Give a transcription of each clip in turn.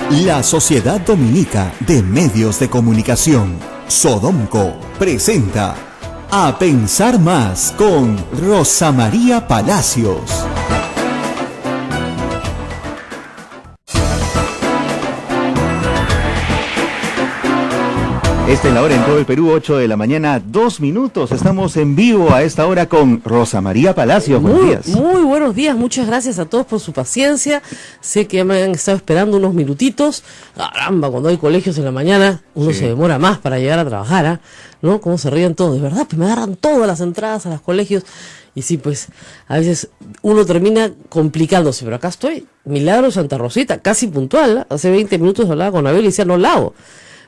La Sociedad Dominica de Medios de Comunicación, Sodomco, presenta A Pensar Más con Rosa María Palacios. Esta es la hora en todo el Perú, 8 de la mañana, 2 minutos. Estamos en vivo a esta hora con Rosa María Palacios. Buenos días. Muy buenos días, muchas gracias a todos por su paciencia. Sé que ya me han estado esperando unos minutitos. Caramba, cuando hay colegios en la mañana, uno se demora más para llegar a trabajar, ¿no? Cómo se ríen todos, de verdad, pues me agarran todas las entradas a los colegios. Y sí, pues, a veces uno termina complicándose, pero acá estoy, Milagro Santa Rosita, casi puntual, ¿eh? Hace 20 minutos hablaba con Abel y decía, no la hago.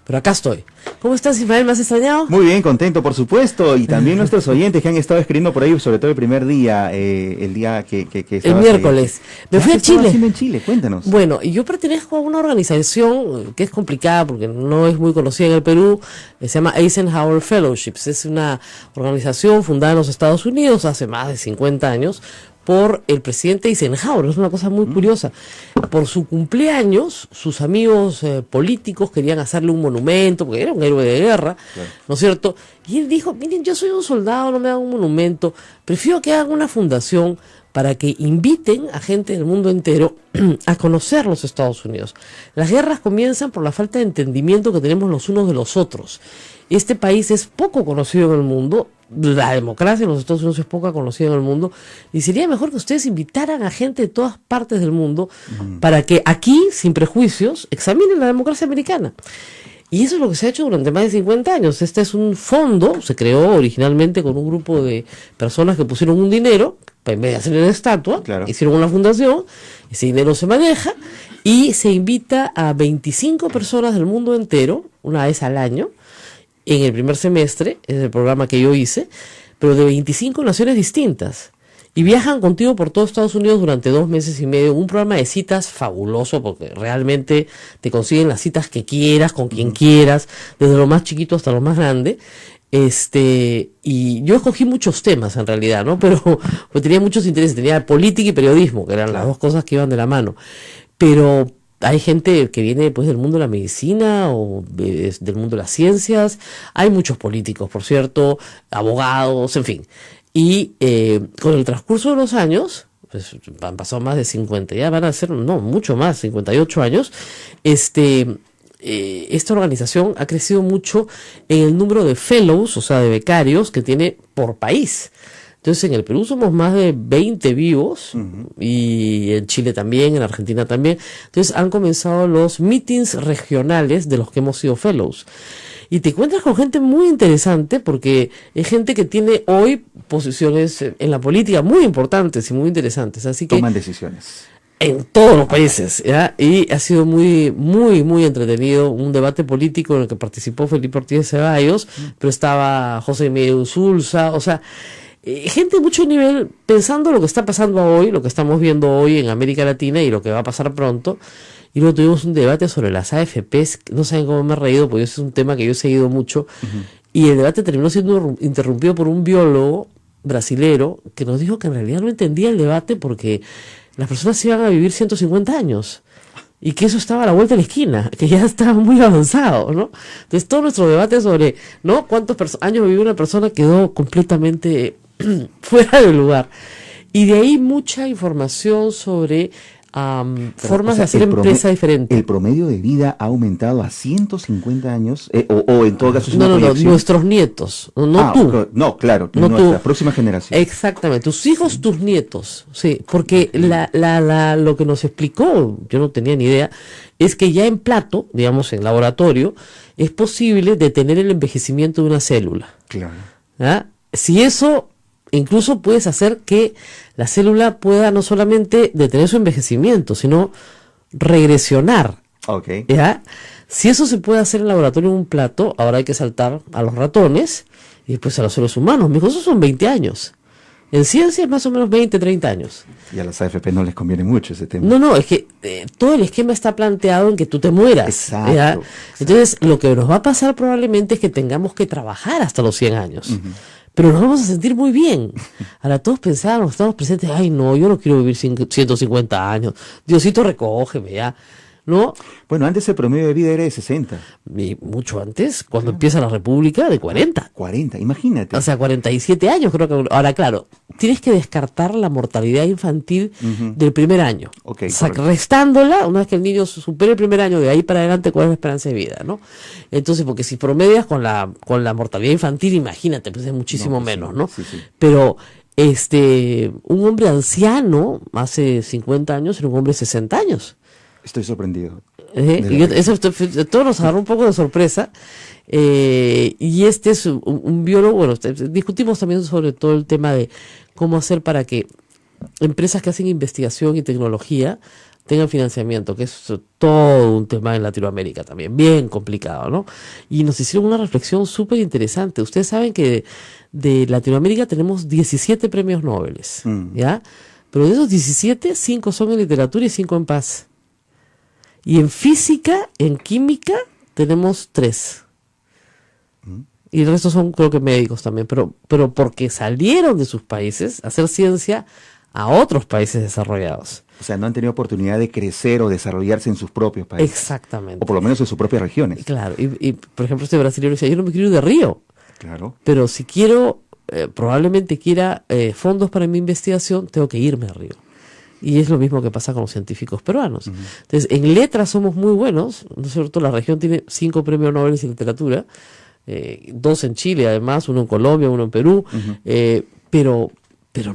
Pero acá estoy. ¿Cómo estás, Ismael? ¿Me has extrañado? Muy bien, contento, por supuesto. Y también nuestros oyentes que han estado escribiendo por ahí, sobre todo el primer día, el día que el miércoles. Me fui a Chile. En Chile, cuéntanos. Bueno, yo pertenezco a una organización que es complicada porque no es muy conocida en el Perú. Se llama Eisenhower Fellowships. Es una organización fundada en los Estados Unidos hace más de 50 años. Por el presidente Eisenhower. Es una cosa muy curiosa. Por su cumpleaños, sus amigos políticos querían hacerle un monumento, porque era un héroe de guerra, ¿no es cierto? Y él dijo, miren, yo soy un soldado, no me hagan un monumento, prefiero que hagan una fundación para que inviten a gente del mundo entero a conocer los Estados Unidos. Las guerras comienzan por la falta de entendimiento que tenemos los unos de los otros. Este país es poco conocido en el mundo, la democracia en los Estados Unidos es poco conocida en el mundo, y sería mejor que ustedes invitaran a gente de todas partes del mundo para que aquí, sin prejuicios, examinen la democracia americana. Y eso es lo que se ha hecho durante más de 50 años. Este es un fondo, se creó originalmente con un grupo de personas que pusieron un dinero, en vez de hacer una estatua, hicieron una fundación, ese dinero se maneja, y se invita a 25 personas del mundo entero, una vez al año, en el primer semestre, es el programa que yo hice, pero de 25 naciones distintas. Y viajan contigo por todo Estados Unidos durante 2 meses y medio, un programa de citas fabuloso, porque realmente te consiguen las citas que quieras, con quien quieras, desde lo más chiquito hasta lo más grande. Y yo escogí muchos temas en realidad, ¿no? Pero pues tenía muchos intereses, tenía política y periodismo, que eran las dos cosas que iban de la mano. Pero hay gente que viene pues del mundo de la medicina o del mundo de las ciencias, hay muchos políticos, por cierto, abogados, en fin. Y con el transcurso de los años, pues han pasado más de 50, ya van a ser, no, mucho más, 58 años, esta organización ha crecido mucho en el número de fellows, o sea, de becarios que tiene por país. Entonces, en el Perú somos más de 20 vivos, y en Chile también, en Argentina también. Entonces, han comenzado los meetings regionales de los que hemos sido fellows. Y te encuentras con gente muy interesante, porque es gente que tiene hoy posiciones en la política muy importantes y muy interesantes. Así que toman decisiones en todos los países, ¿ya? Y ha sido muy, muy, muy entretenido, un debate político en el que participó Felipe Ortiz de Ceballos, pero estaba José Miguel Unsulza, o sea, gente de mucho nivel pensando lo que está pasando hoy, lo que estamos viendo hoy en América Latina y lo que va a pasar pronto. Y luego tuvimos un debate sobre las AFPs, no saben cómo me he reído, porque ese es un tema que yo he seguido mucho, y el debate terminó siendo interrumpido por un biólogo brasilero que nos dijo que en realidad no entendía el debate porque las personas iban a vivir 150 años. Y que eso estaba a la vuelta de la esquina, que ya estaba muy avanzado, ¿no? Entonces todo nuestro debate sobre, ¿no?, cuántos años vivió una persona quedó completamente fuera de lugar. Y de ahí mucha información sobre formas de hacer empresa diferente. El promedio de vida ha aumentado a 150 años, o en todo caso es una proyección. No, nuestros nietos, no tú. No, claro, no nuestra tú. Próxima generación. Exactamente, tus hijos, tus nietos, sí, porque lo que nos explicó, yo no tenía ni idea, es que ya en plato, digamos en laboratorio, es posible detener el envejecimiento de una célula. Claro. ¿Ah? Si eso incluso puedes hacer que la célula pueda no solamente detener su envejecimiento, sino regresionar. Okay. ¿Ya? Si eso se puede hacer en el laboratorio en un plato, ahora hay que saltar a los ratones y después a los seres humanos. Mis cosas son 20 años. En ciencia es más o menos 20, 30 años. Y a las AFP no les conviene mucho ese tema. No, es que todo el esquema está planteado en que tú te mueras. Exacto, ¿ya? exacto. Entonces, lo que nos va a pasar probablemente es que tengamos que trabajar hasta los 100 años. Pero nos vamos a sentir muy bien. Ahora todos pensábamos, estamos presentes, ay no, yo no quiero vivir 150 años. Diosito, recógeme, ya. ¿no? Bueno, antes el promedio de vida era de 60. Y mucho antes, cuando empieza la República, de 40. 40, imagínate. O sea, 47 años creo que... Ahora, claro, tienes que descartar la mortalidad infantil del primer año. Ok, o sea, correcto. restándola, una vez que el niño supere el primer año, de ahí para adelante, ¿cuál es la esperanza de vida, no? Entonces, porque si promedias con la mortalidad infantil, imagínate, pues es muchísimo No, pues menos, sí, ¿no? sí, sí. Pero... un hombre anciano hace 50 años era un hombre de 60 años. Estoy sorprendido. Todo nos agarró un poco de sorpresa. Y este es un biólogo. Bueno, discutimos también sobre todo el tema de cómo hacer para que empresas que hacen investigación y tecnología tengan financiamiento, que es todo un tema en Latinoamérica también, bien complicado, ¿no? Y nos hicieron una reflexión súper interesante. Ustedes saben que de Latinoamérica tenemos 17 premios Nobel, ¿ya? Pero de esos 17, 5 son en literatura y 5 en paz. Y en física, en química, tenemos 3. Y el resto son, creo que médicos también, pero porque salieron de sus países a hacer ciencia a otros países desarrollados. O sea, no han tenido oportunidad de crecer o desarrollarse en sus propios países. Exactamente. O por lo menos en sus propias regiones. Claro, y por ejemplo este brasileño decía, yo no me quiero ir de Río, Claro. pero si quiero, probablemente quiera fondos para mi investigación, tengo que irme a Río. Y es lo mismo que pasa con los científicos peruanos. Entonces, en letras somos muy buenos, ¿no es cierto? La región tiene 5 premios Nobel en literatura, 2 en Chile además, 1 en Colombia, 1 en Perú, pero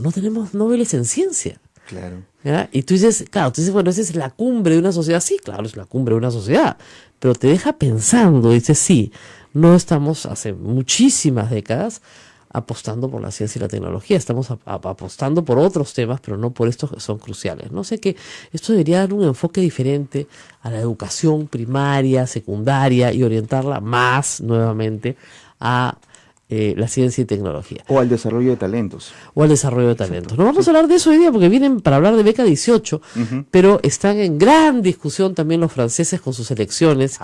no tenemos Nobel en ciencia. Claro. ¿Ya? Y tú dices, claro, bueno, esa es la cumbre de una sociedad. Sí, claro, es la cumbre de una sociedad, pero te deja pensando, dices, sí, no estamos hace muchísimas décadas apostando por la ciencia y la tecnología, estamos apostando por otros temas, pero no por estos que son cruciales. No sé, que esto debería dar un enfoque diferente a la educación primaria, secundaria, y orientarla más nuevamente a la ciencia y tecnología. O al desarrollo de talentos. O al desarrollo de talentos. No vamos a hablar de eso hoy día porque vienen para hablar de Beca 18, pero están en gran discusión también los franceses con sus elecciones,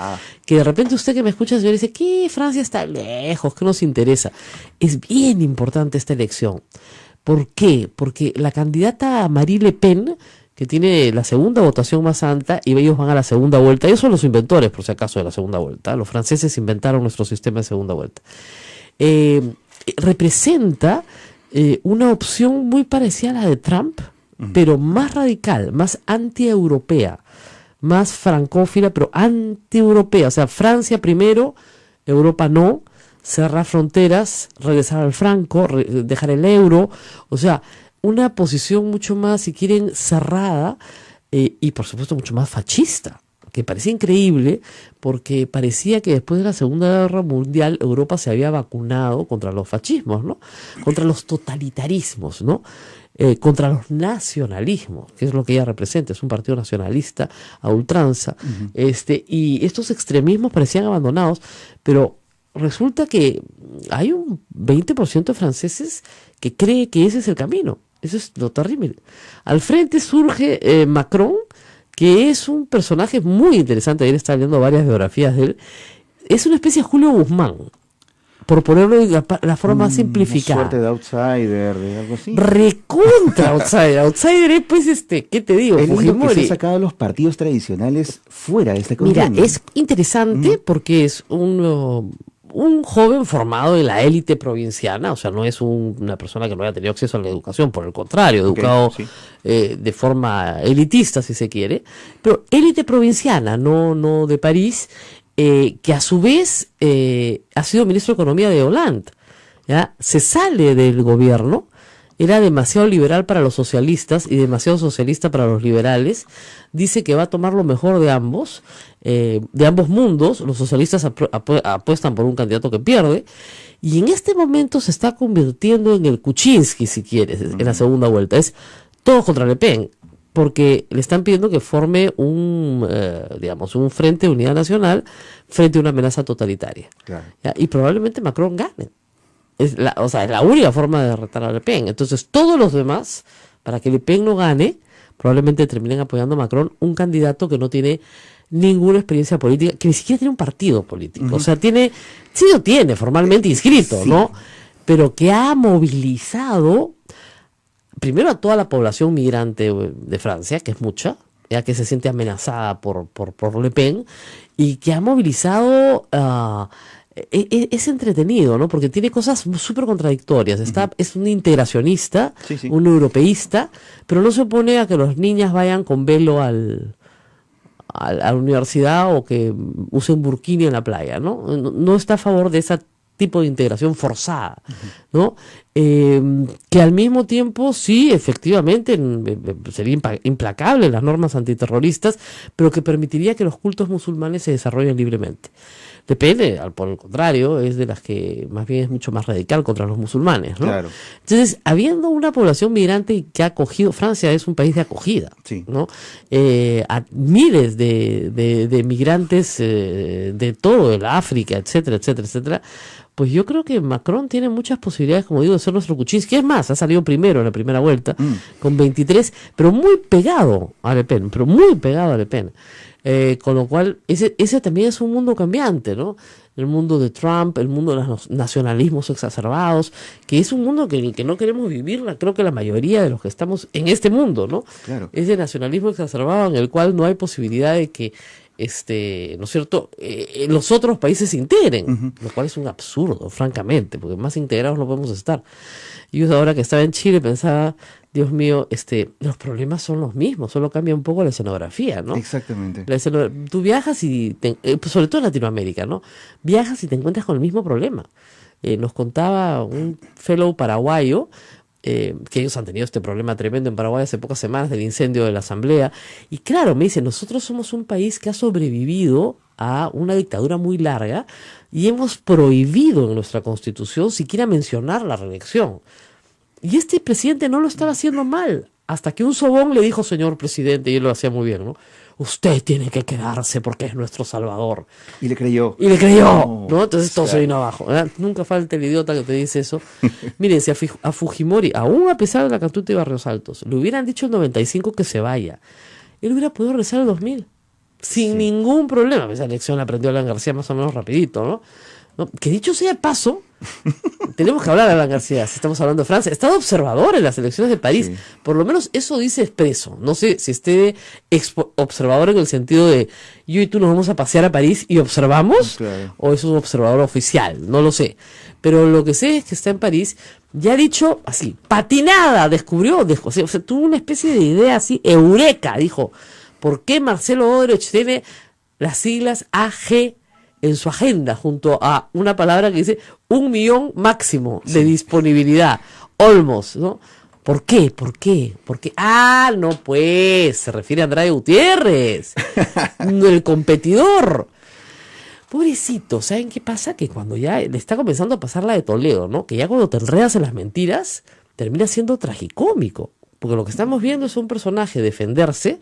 que de repente usted que me escucha, señor, dice que Francia está lejos, que nos interesa. Es bien importante esta elección. ¿Por qué? Porque la candidata Marie Le Pen, que tiene la segunda votación más alta, y ellos van a la segunda vuelta, ellos son los inventores, por si acaso, de la segunda vuelta. Los franceses inventaron nuestro sistema de segunda vuelta. Representa una opción muy parecida a la de Trump, pero más radical, más anti-europea, más francófila, pero anti-europea. O sea, Francia primero, Europa no, cerrar fronteras, regresar al franco, dejar el euro. O sea, una posición mucho más, si quieren, cerrada y por supuesto mucho más fascista, que parecía increíble, porque parecía que después de la Segunda Guerra Mundial Europa se había vacunado contra los fascismos, ¿no? Contra los totalitarismos, ¿no? Contra los nacionalismos, que es lo que ella representa, es un partido nacionalista a ultranza, y estos extremismos parecían abandonados, pero resulta que hay un 20% de franceses que cree que ese es el camino. Eso es lo terrible. Al frente surge Macron, que es un personaje muy interesante. Ayer estaba leyendo varias biografías de él. Es una especie de Julio Guzmán, por ponerlo de la forma más simplificada. Una suerte de outsider, de algo así. Recontra outsider. Outsider es, pues, ¿qué te digo? El único que Fujimori. se ha sacado a los partidos tradicionales fuera de esta Mira, contienda. es interesante porque es un joven formado en la élite provinciana, o sea, no es una persona que no haya tenido acceso a la educación, por el contrario, educado sí. De forma elitista, si se quiere, pero élite provinciana, no de París, que a su vez ha sido ministro de Economía de Hollande, ¿ya? Se sale del gobierno, era demasiado liberal para los socialistas y demasiado socialista para los liberales. Dice que va a tomar lo mejor de ambos mundos. Los socialistas apuestan por un candidato que pierde, y en este momento se está convirtiendo en el Kuczynski, si quieres, en la segunda vuelta. Es todo contra Le Pen, porque le están pidiendo que forme un frente de unidad nacional frente a una amenaza totalitaria. Claro. ¿Ya? Y probablemente Macron gane. Es la única forma de derrotar a Le Pen. Entonces, todos los demás, para que Le Pen no gane, probablemente terminen apoyando a Macron, un candidato que no tiene ninguna experiencia política, que ni siquiera tiene un partido político. O sea, sí lo tiene formalmente inscrito, sí, ¿no? Pero que ha movilizado primero a toda la población migrante de Francia, que es mucha, ya que se siente amenazada por Le Pen, y que ha movilizado... es entretenido, ¿no? Porque tiene cosas súper contradictorias. Es un integracionista, Sí. un europeísta, pero no se opone a que los niñas vayan con velo a la universidad o que usen burkini en la playa, ¿no? No está a favor de ese tipo de integración forzada, ¿no? Que al mismo tiempo, sí, efectivamente, sería implacable las normas antiterroristas, pero que permitiría que los cultos musulmanes se desarrollen libremente. Depende, por el contrario, es de las que más bien es mucho más radical contra los musulmanes, ¿no? Claro. Entonces, habiendo una población migrante que ha acogido, Francia es un país de acogida, Sí. ¿no? A miles de migrantes de todo, el África, etcétera, etcétera, etcétera. Pues yo creo que Macron tiene muchas posibilidades, como digo, de ser nuestro Kuczynski. Es más, ha salido primero en la primera vuelta, con 23, pero muy pegado a Le Pen, con lo cual, ese también es un mundo cambiante, ¿no? El mundo de Trump, el mundo de los nacionalismos exacerbados, que es un mundo que no queremos vivir, creo que la mayoría de los que estamos en este mundo, ¿no? Claro. Ese nacionalismo exacerbado en el cual no hay posibilidad de que ¿no es cierto?, los otros países se integren, lo cual es un absurdo, francamente, porque más integrados no podemos estar. Yo ahora que estaba en Chile pensaba, Dios mío, los problemas son los mismos, solo cambia un poco la escenografía, ¿no? Exactamente. Tú viajas y, sobre todo en Latinoamérica, ¿no? Viajas y te encuentras con el mismo problema. Nos contaba un fellow paraguayo, que ellos han tenido este problema tremendo en Paraguay hace pocas semanas del incendio de la Asamblea, y claro, me dice, nosotros somos un país que ha sobrevivido a una dictadura muy larga y hemos prohibido en nuestra constitución siquiera mencionar la reelección, y este presidente no lo estaba haciendo mal, hasta que un sobón le dijo, señor presidente, y él lo hacía muy bien, ¿no? Usted tiene que quedarse porque es nuestro salvador. Y le creyó. ¿No? Entonces todo Claro. se vino abajo, ¿verdad? Nunca falta el idiota que te dice eso. Miren, si a Fujimori, aún a pesar de la Catuta y Barrios Altos, le hubieran dicho en 95 que se vaya, él hubiera podido regresar al 2000 sin ningún problema. Esa elección la aprendió Alan García más o menos rapidito, ¿no? Que dicho sea de paso, tenemos que hablar de Alan García, si estamos hablando de Francia, ha estado observador en las elecciones de París, Sí. por lo menos eso dice expreso, no sé si esté observador en el sentido de yo y tú nos vamos a pasear a París y observamos, Claro. o es un observador oficial, no lo sé, pero lo que sé es que está en París, ya ha dicho así, patinada, descubrió, o sea, tuvo una especie de idea así, eureka, dijo, ¿por qué Marcelo Odebrecht tiene las siglas AG en su agenda, junto a una palabra que dice 1 millón máximo de disponibilidad? Olmos, ¿no? ¿Por qué? Ah, no, pues, se refiere a Andrade Gutiérrez, el competidor. Pobrecito, ¿saben qué pasa? Que cuando ya le está comenzando a pasar la de Toledo, ¿no? Que ya cuando te enredas en las mentiras, termina siendo tragicómico. Porque lo que estamos viendo es un personaje defenderse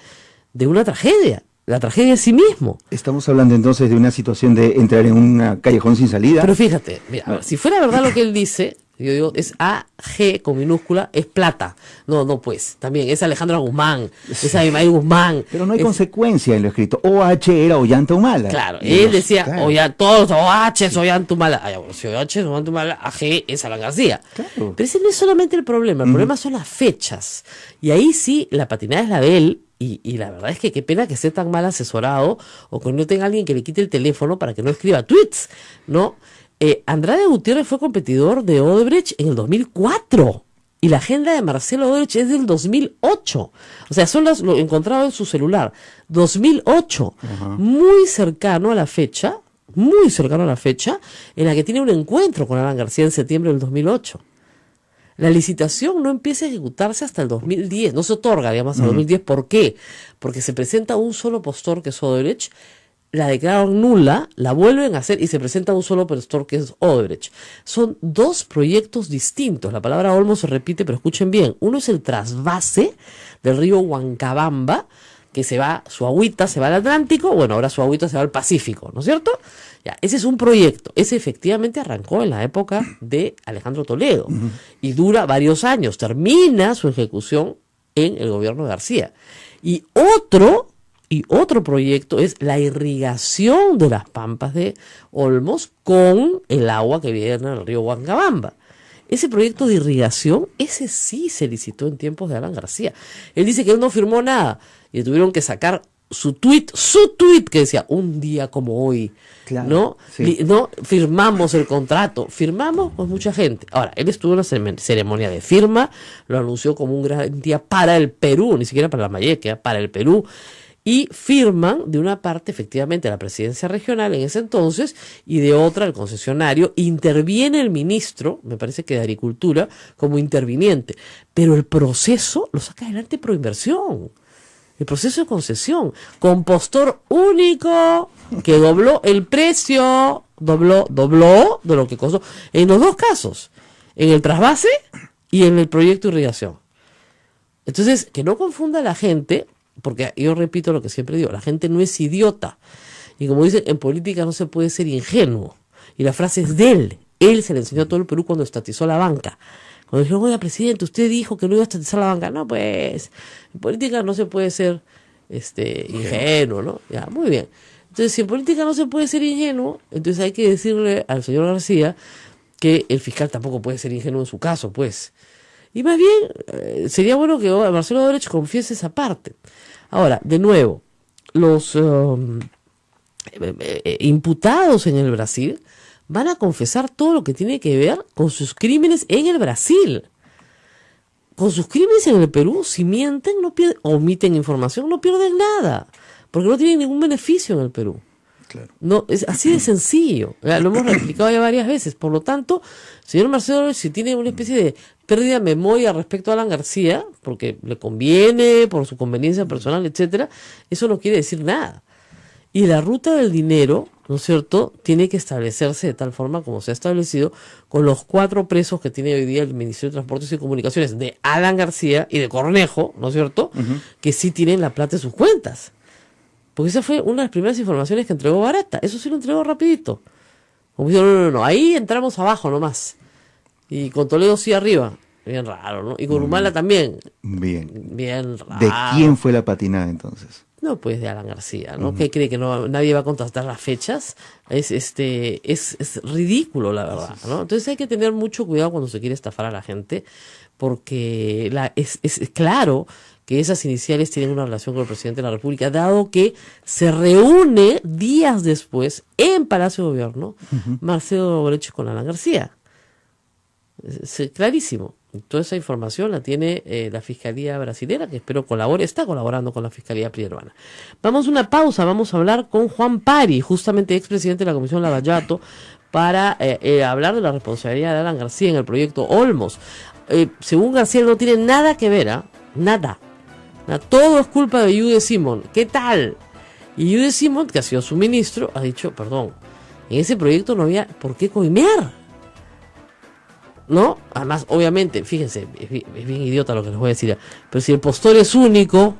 de una tragedia. La tragedia en sí mismo. Estamos hablando entonces de una situación de entrar en un callejón sin salida. Pero fíjate, mira, a ver, si fuera verdad lo que él dice, yo digo, es AG con minúscula, es plata. No, pues, también es Alejandra Guzmán, es Abimael Guzmán. Pero no hay es- consecuencia en lo escrito. OH era Ollanta Humala. Claro, Y él los- decía, claro. todos OH, Ollantumala. Ay, bueno, si OH es Ollantumala, AG es Alan García. Claro. Pero ese no es solamente el problema son las fechas. Y ahí sí, la patinada es la de él, y la verdad es que qué pena que esté tan mal asesorado, o que no tenga alguien que le quite el teléfono para que no escriba tweets, ¿no? Andrade Gutiérrez fue competidor de Odebrecht en el 2004. Y la agenda de Marcelo Odebrecht es del 2008. O sea, lo encontrado en su celular. 2008. Muy cercano a la fecha en la que tiene un encuentro con Alan García en septiembre del 2008. La licitación no empieza a ejecutarse hasta el 2010, no se otorga, digamos, hasta el 2010. ¿Por qué? Porque se presenta un solo postor, que es Odebrecht, la declararon nula, la vuelven a hacer y se presenta un solo postor, que es Odebrecht. Son dos proyectos distintos. La palabra Olmos se repite, pero escuchen bien. Uno es el trasvase del río Huancabamba, que su agüita se va al Atlántico, bueno, ahora su agüita se va al Pacífico, ¿no es cierto? Ya, ese es un proyecto. Ese efectivamente arrancó en la época de Alejandro Toledo y dura varios años. Termina su ejecución en el gobierno de García. Y otro proyecto es la irrigación de las pampas de Olmos con el agua que viene del río Huancabamba. Ese proyecto de irrigación, ese sí se licitó en tiempos de Alan García. Él dice que él no firmó nada. y tuvieron que sacar su tweet que decía un día como hoy, Claro, ¿no? sí. No firmamos el contrato, firmamos con mucha gente. Ahora, él estuvo en la ceremonia de firma, lo anunció como un gran día para el Perú, ni siquiera para la Mayeque, para el Perú, y firman de una parte efectivamente la presidencia regional en ese entonces y de otra el concesionario. Interviene el ministro, me parece que de Agricultura, como interviniente, pero el proceso lo saca adelante Proinversión. El proceso de concesión, con postor único, que dobló el precio, dobló de lo que costó, en los dos casos, en el trasvase y en el proyecto de irrigación. Entonces, que no confunda a la gente, porque yo repito lo que siempre digo, la gente no es idiota. Y como dicen, en política no se puede ser ingenuo. Y la frase es de él. Él se le enseñó a todo el Perú cuando estatizó la banca. Cuando dijeron, oiga, presidente, usted dijo que no iba a estatizar la banca. No, pues, en política no se puede ser ingenuo, ¿no? Ya, muy bien. Entonces, si en política no se puede ser ingenuo, entonces hay que decirle al señor García que el fiscal tampoco puede ser ingenuo en su caso, pues. Y más bien, sería bueno que Marcelo Odebrecht confiese esa parte. Ahora, de nuevo, los imputados en el Brasil van a confesar todo lo que tiene que ver con sus crímenes en el Brasil. Con sus crímenes en el Perú, si mienten, no pierden, omiten información, no pierden nada, porque no tienen ningún beneficio en el Perú. Claro. No, es así de sencillo. Lo hemos replicado ya varias veces. Por lo tanto, señor Marcelo, si tiene una especie de pérdida de memoria respecto a Alan García, porque le conviene, por su conveniencia personal, etcétera, eso no quiere decir nada. Y la ruta del dinero, ¿no es cierto?, tiene que establecerse de tal forma como se ha establecido con los 4 presos que tiene hoy día el Ministerio de Transportes y Comunicaciones, de Alan García y de Cornejo, ¿no es cierto?, que sí tienen la plata en sus cuentas. Porque esa fue una de las primeras informaciones que entregó Barata. Eso sí lo entregó rapidito. Como diciendo, no, ahí entramos abajo nomás. Y con Toledo sí arriba. Bien raro, ¿no? Y con Humala también. Bien. Bien raro. ¿De quién fue la patinada entonces? No, pues de Alan García, ¿no? ¿Qué cree que no nadie va a contrastar las fechas? Es ridículo, la verdad, ¿no? Entonces hay que tener mucho cuidado cuando se quiere estafar a la gente, porque es claro que esas iniciales tienen una relación con el presidente de la República, dado que se reúne días después en Palacio de Gobierno Marcelo Odebrecht con Alan García. Es clarísimo. Toda esa información la tiene la Fiscalía Brasilera, que espero colabore, está colaborando con la Fiscalía Peruana. Vamos a una pausa, vamos a hablar con Juan Pari, justamente expresidente de la Comisión Lavallato, para hablar de la responsabilidad de Alan García en el proyecto Olmos. Según García no tiene nada que ver, nada. Todo es culpa de Yude Simón. ¿Qué tal? Y Yude Simón, que ha sido su ministro, ha dicho, perdón, en ese proyecto no había por qué coimear. ¿No? Además, obviamente, fíjense, es bien idiota lo que les voy a decir, pero si el postor es único,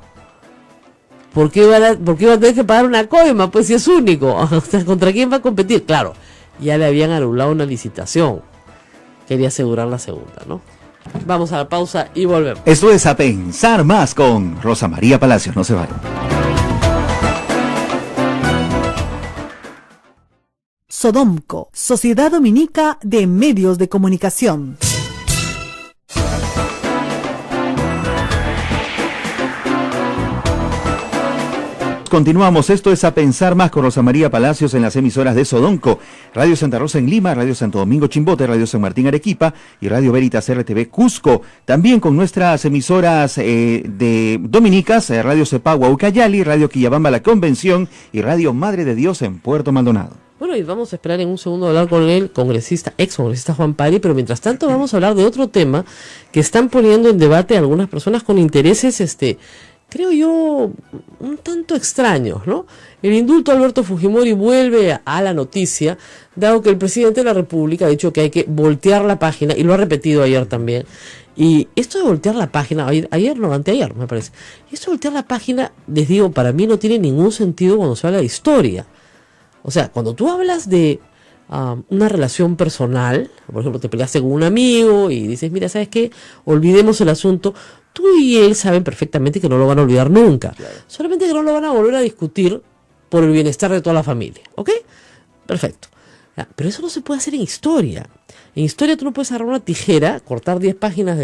¿por qué va a tener que pagar una coima? Pues si es único, ¿contra quién va a competir? Claro, ya le habían anulado una licitación, quería asegurar la segunda, ¿no? Vamos a la pausa y volvemos. Esto es A Pensar Más con Rosa María Palacios, no se vayan. Sodomco, Sociedad Dominica de Medios de Comunicación. Continuamos, esto es A Pensar Más con Rosa María Palacios en las emisoras de Sodomco, Radio Santa Rosa en Lima, Radio Santo Domingo Chimbote, Radio San Martín Arequipa y Radio Veritas RTV Cusco. También con nuestras emisoras de dominicas, Radio Cepagua Ucayali, Radio Quillabamba La Convención y Radio Madre de Dios en Puerto Maldonado. Bueno, y vamos a esperar en un segundo a hablar con el ex congresista Juan Pari, pero mientras tanto vamos a hablar de otro tema que están poniendo en debate algunas personas con intereses, creo yo, un tanto extraños, ¿no? El indulto a Alberto Fujimori vuelve a la noticia, dado que el presidente de la República ha dicho que hay que voltear la página, y lo ha repetido ayer también. Y esto de voltear la página, anteayer me parece, esto de voltear la página, les digo, para mí no tiene ningún sentido cuando se habla de historia. O sea, cuando tú hablas de una relación personal, por ejemplo, te peleaste con un amigo y dices, mira, ¿sabes qué? Olvidemos el asunto. Tú y él saben perfectamente que no lo van a olvidar nunca. Claro. Solamente que no lo van a volver a discutir por el bienestar de toda la familia. ¿Ok? Perfecto. Pero eso no se puede hacer en historia. En historia tú no puedes agarrar una tijera, cortar 10 páginas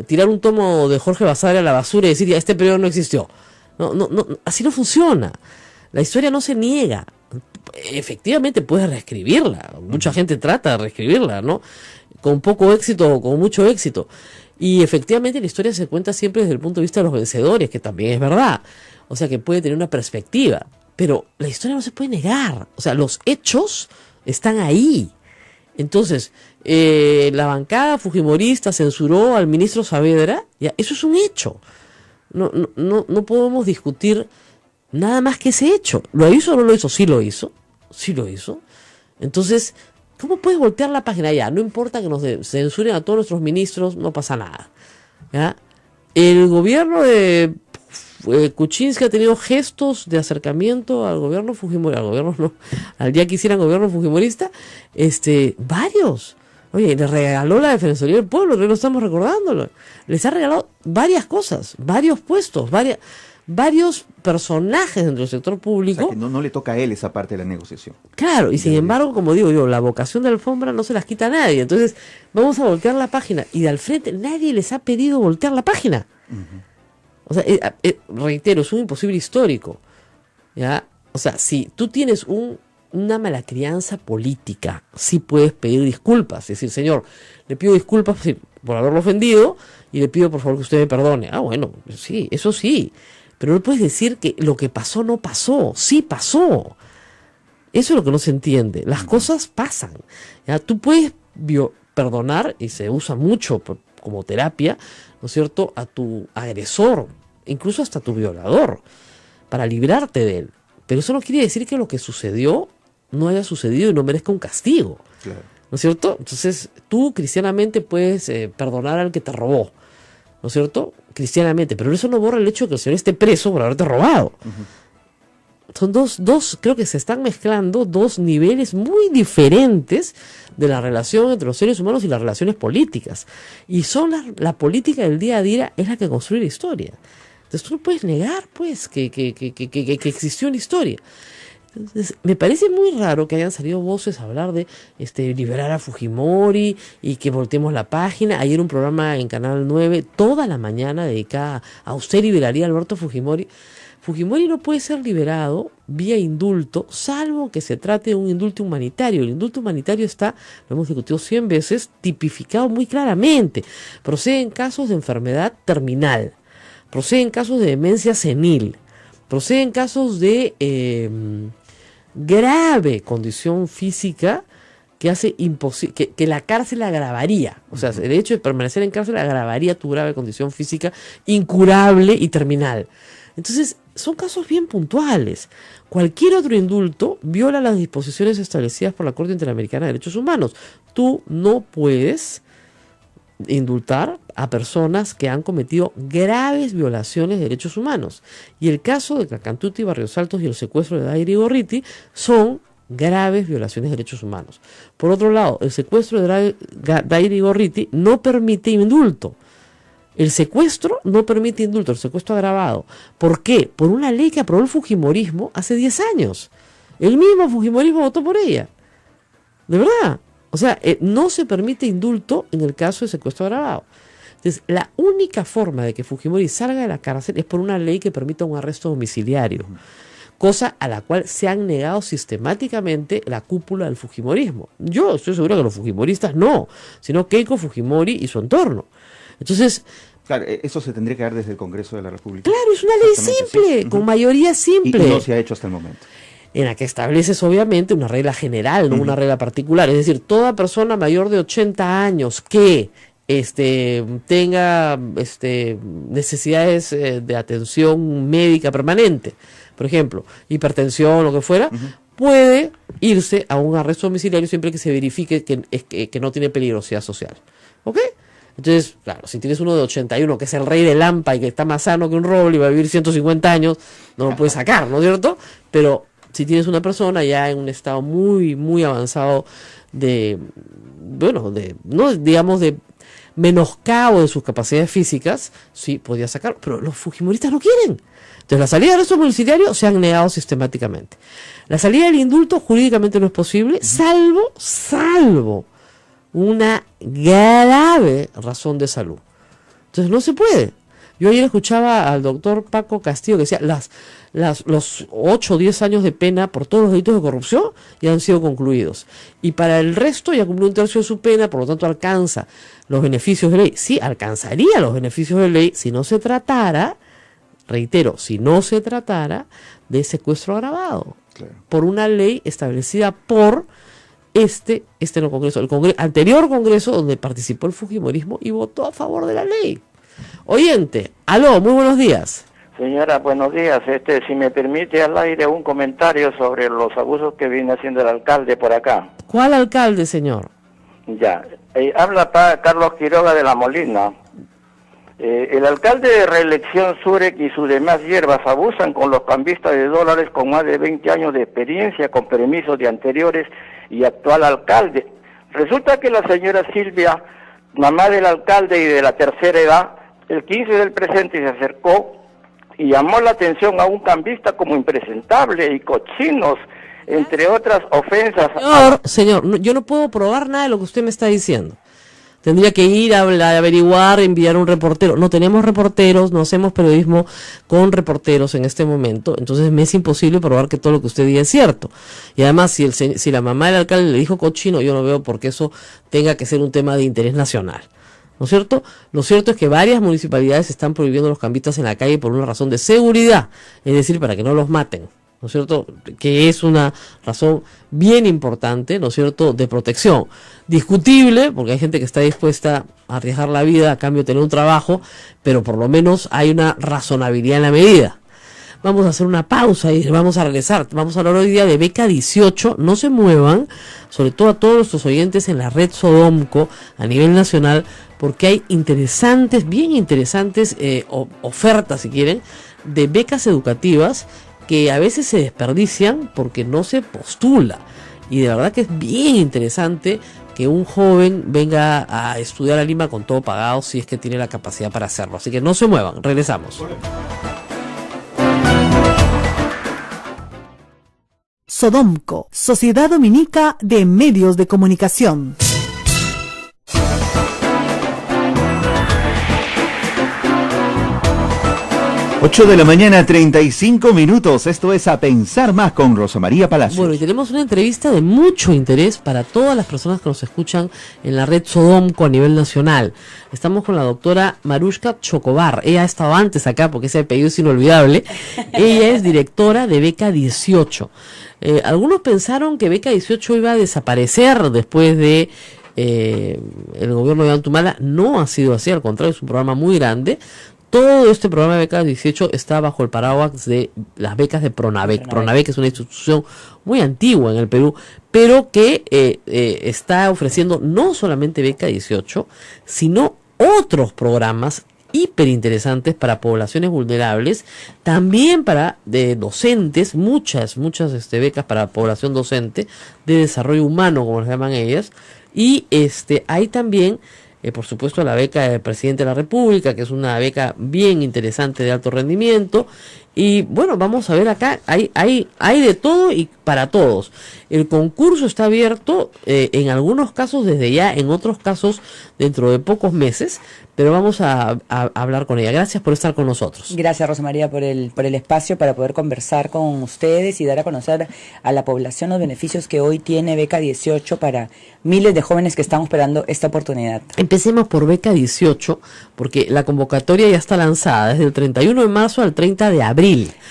tirar un tomo de Jorge Basadre a la basura y decir, ya, este periodo no existió. No, así no funciona. La historia no se niega. Efectivamente puedes reescribirla. Mucha gente trata de reescribirla, ¿no? Con poco éxito o con mucho éxito. Y efectivamente la historia se cuenta siempre desde el punto de vista de los vencedores, que también es verdad. O sea que puede tener una perspectiva. Pero la historia no se puede negar. O sea, los hechos están ahí. Entonces, la bancada fujimorista censuró al ministro Saavedra. Ya, eso es un hecho. No podemos discutir nada más que ese hecho. ¿Lo hizo o no lo hizo? Sí lo hizo. Sí lo hizo. Entonces, ¿cómo puedes voltear la página? Ya, no importa que nos censuren a todos nuestros ministros, no pasa nada. ¿Ya? El gobierno de Kuczynski ha tenido gestos de acercamiento al gobierno fujimorista, al día que hicieran gobierno fujimorista, varios. Oye, le regaló la Defensoría del Pueblo, que no estamos recordándolo. Les ha regalado varias cosas, varios puestos, varios personajes dentro del sector público. O sea, que no le toca a él esa parte de la negociación. Claro, y sin embargo, como digo yo, la vocación de alfombra no se las quita a nadie. Entonces, vamos a voltear la página. Y de al frente, nadie les ha pedido voltear la página. O sea, reitero, es un imposible histórico. ¿Ya? O sea, si tú tienes una mala crianza política, sí puedes pedir disculpas. Es decir, señor, le pido disculpas por haberlo ofendido y le pido por favor que usted me perdone. Ah, bueno, sí, eso sí. Pero no puedes decir que lo que pasó no pasó. Sí pasó. Eso es lo que no se entiende. Las cosas pasan. ¿Ya? Tú puedes perdonar, y se usa mucho como terapia, ¿no es cierto?, a tu agresor, incluso hasta a tu violador, para librarte de él. Pero eso no quiere decir que lo que sucedió no haya sucedido y no merezca un castigo. Claro. ¿No es cierto? Entonces, tú cristianamente puedes perdonar al que te robó, ¿no es cierto? Cristianamente, pero eso no borra el hecho de que el señor esté preso por haberte robado. Son dos, creo que se están mezclando dos niveles muy diferentes de la relación entre los seres humanos y las relaciones políticas. Y son la política del día a día es la que construye la historia. Entonces tú no puedes negar, pues, que existió una historia. Entonces, me parece muy raro que hayan salido voces a hablar de liberar a Fujimori y que volteemos la página. Ayer un programa en Canal 9, toda la mañana dedicada a usted liberaría a Alberto Fujimori. Fujimori no puede ser liberado vía indulto, salvo que se trate de un indulto humanitario. El indulto humanitario está, lo hemos discutido 100 veces, tipificado muy claramente. Procede en casos de enfermedad terminal, procede en casos de demencia senil, procede en casos de grave condición física que hace imposible, que la cárcel agravaría. O sea, el hecho de permanecer en cárcel agravaría tu grave condición física incurable y terminal. Entonces, son casos bien puntuales. Cualquier otro indulto viola las disposiciones establecidas por la Corte Interamericana de Derechos Humanos. Tú no puedes indultar a personas que han cometido graves violaciones de derechos humanos. Y el caso de Cacantuti, Barrios Altos y el secuestro de Daira Gorriti son graves violaciones de derechos humanos. Por otro lado, el secuestro de Daira Gorriti no permite indulto. El secuestro no permite indulto, el secuestro agravado. ¿Por qué? Por una ley que aprobó el Fujimorismo hace 10 años. El mismo Fujimorismo votó por ella. De verdad. O sea, no se permite indulto en el caso de secuestro agravado. Entonces, la única forma de que Fujimori salga de la cárcel es por una ley que permita un arresto domiciliario. Cosa a la cual se han negado sistemáticamente la cúpula del Fujimorismo. Yo estoy seguro que los Fujimoristas no, sino Keiko Fujimori y su entorno. Entonces, claro, eso se tendría que dar desde el Congreso de la República. Claro, es una ley simple, sí. Con mayoría simple. Y no se ha hecho hasta el momento. En la que estableces obviamente una regla general, no una regla particular. Es decir, toda persona mayor de 80 años que tenga necesidades de atención médica permanente, por ejemplo, hipertensión, lo que fuera, puede irse a un arresto domiciliario siempre que se verifique que no tiene peligrosidad social. ¿Ok? Entonces, claro, si tienes uno de 81 que es el rey de Lampa y que está más sano que un roble y va a vivir 150 años, no lo puedes sacar, ¿no es cierto? Pero si tienes una persona ya en un estado muy, muy avanzado de menoscabo de sus capacidades físicas, sí, podría sacarlo, pero los fujimoristas no quieren. Entonces, la salida del arresto domiciliario se han negado sistemáticamente. La salida del indulto jurídicamente no es posible, salvo una grave razón de salud. Entonces no se puede. Yo ayer escuchaba al doctor Paco Castillo que decía, los 8 o 10 años de pena por todos los delitos de corrupción ya han sido concluidos. Y para el resto ya cumplió 1/3 de su pena, por lo tanto alcanza los beneficios de ley. Sí, alcanzaría los beneficios de ley si no se tratara, reitero, si no se tratara de secuestro agravado. Claro. Por una ley establecida por no Congreso, el anterior Congreso donde participó el fujimorismo y votó a favor de la ley. Oyente, aló, muy buenos días. Señora, buenos días. Si me permite al aire un comentario sobre los abusos que viene haciendo el alcalde por acá. ¿Cuál alcalde, señor? Ya, habla Carlos Quiroga de La Molina. El alcalde de reelección Zurek y sus demás hierbas abusan con los cambistas de dólares con más de 20 años de experiencia, con permisos de anteriores y actual alcalde. Resulta que la señora Silvia, mamá del alcalde y de la tercera edad, el 15 del presente se acercó y llamó la atención a un cambista como impresentable y cochinos, entre otras ofensas. Señor, yo no puedo probar nada de lo que usted me está diciendo. Tendría que ir a averiguar, enviar un reportero. No tenemos reporteros, no hacemos periodismo con reporteros en este momento, entonces me es imposible probar que todo lo que usted diga es cierto. Y además, si la mamá del alcalde le dijo cochino, yo no veo por qué eso tenga que ser un tema de interés nacional. ¿No es cierto? Lo cierto es que varias municipalidades están prohibiendo los cambistas en la calle por una razón de seguridad, es decir, para que no los maten, ¿no es cierto? Que es una razón bien importante, ¿no es cierto?, de protección. Discutible, porque hay gente que está dispuesta a arriesgar la vida a cambio de tener un trabajo, pero por lo menos hay una razonabilidad en la medida. Vamos a hacer una pausa y vamos a regresar. Vamos a hablar hoy día de Beca 18. No se muevan, sobre todo a todos nuestros oyentes en la red Sodomco a nivel nacional, porque hay interesantes, bien interesantes ofertas, si quieren, de becas educativas que a veces se desperdician porque no se postula. Y de verdad que es bien interesante que un joven venga a estudiar a Lima con todo pagado si es que tiene la capacidad para hacerlo. Así que no se muevan, regresamos. Sodomco, Sociedad Dominica de Medios de Comunicación. 8 de la mañana, 35 minutos. Esto es A Pensar Más con Rosa María Palacios. Bueno, y tenemos una entrevista de mucho interés para todas las personas que nos escuchan en la red Sodomco a nivel nacional. Estamos con la doctora Marushka Chocobar. Ella ha estado antes acá porque ese apellido es inolvidable. Ella es directora de Beca 18. Algunos pensaron que Beca 18 iba a desaparecer después de el gobierno de Antumala. No ha sido así, al contrario, es un programa muy grande. Todo este programa de Becas 18 está bajo el paraguas de las becas de Pronavec. Pronavec es una institución muy antigua en el Perú, pero que está ofreciendo no solamente Beca 18, sino otros programas hiper interesantes para poblaciones vulnerables, también para docentes, muchas becas para población docente, de desarrollo humano, como las llaman ellas, y hay también por supuesto la beca del presidente de la República, que es una beca bien interesante de alto rendimiento. Y bueno, vamos a ver acá, hay de todo y para todos. El concurso está abierto en algunos casos desde ya, en otros casos dentro de pocos meses, pero vamos a hablar con ella. Gracias por estar con nosotros. Gracias, Rosa María, por el espacio para poder conversar con ustedes y dar a conocer a la población los beneficios que hoy tiene Beca 18 para miles de jóvenes que están esperando esta oportunidad. Empecemos por Beca 18, porque la convocatoria ya está lanzada desde el 31 de marzo al 30 de abril.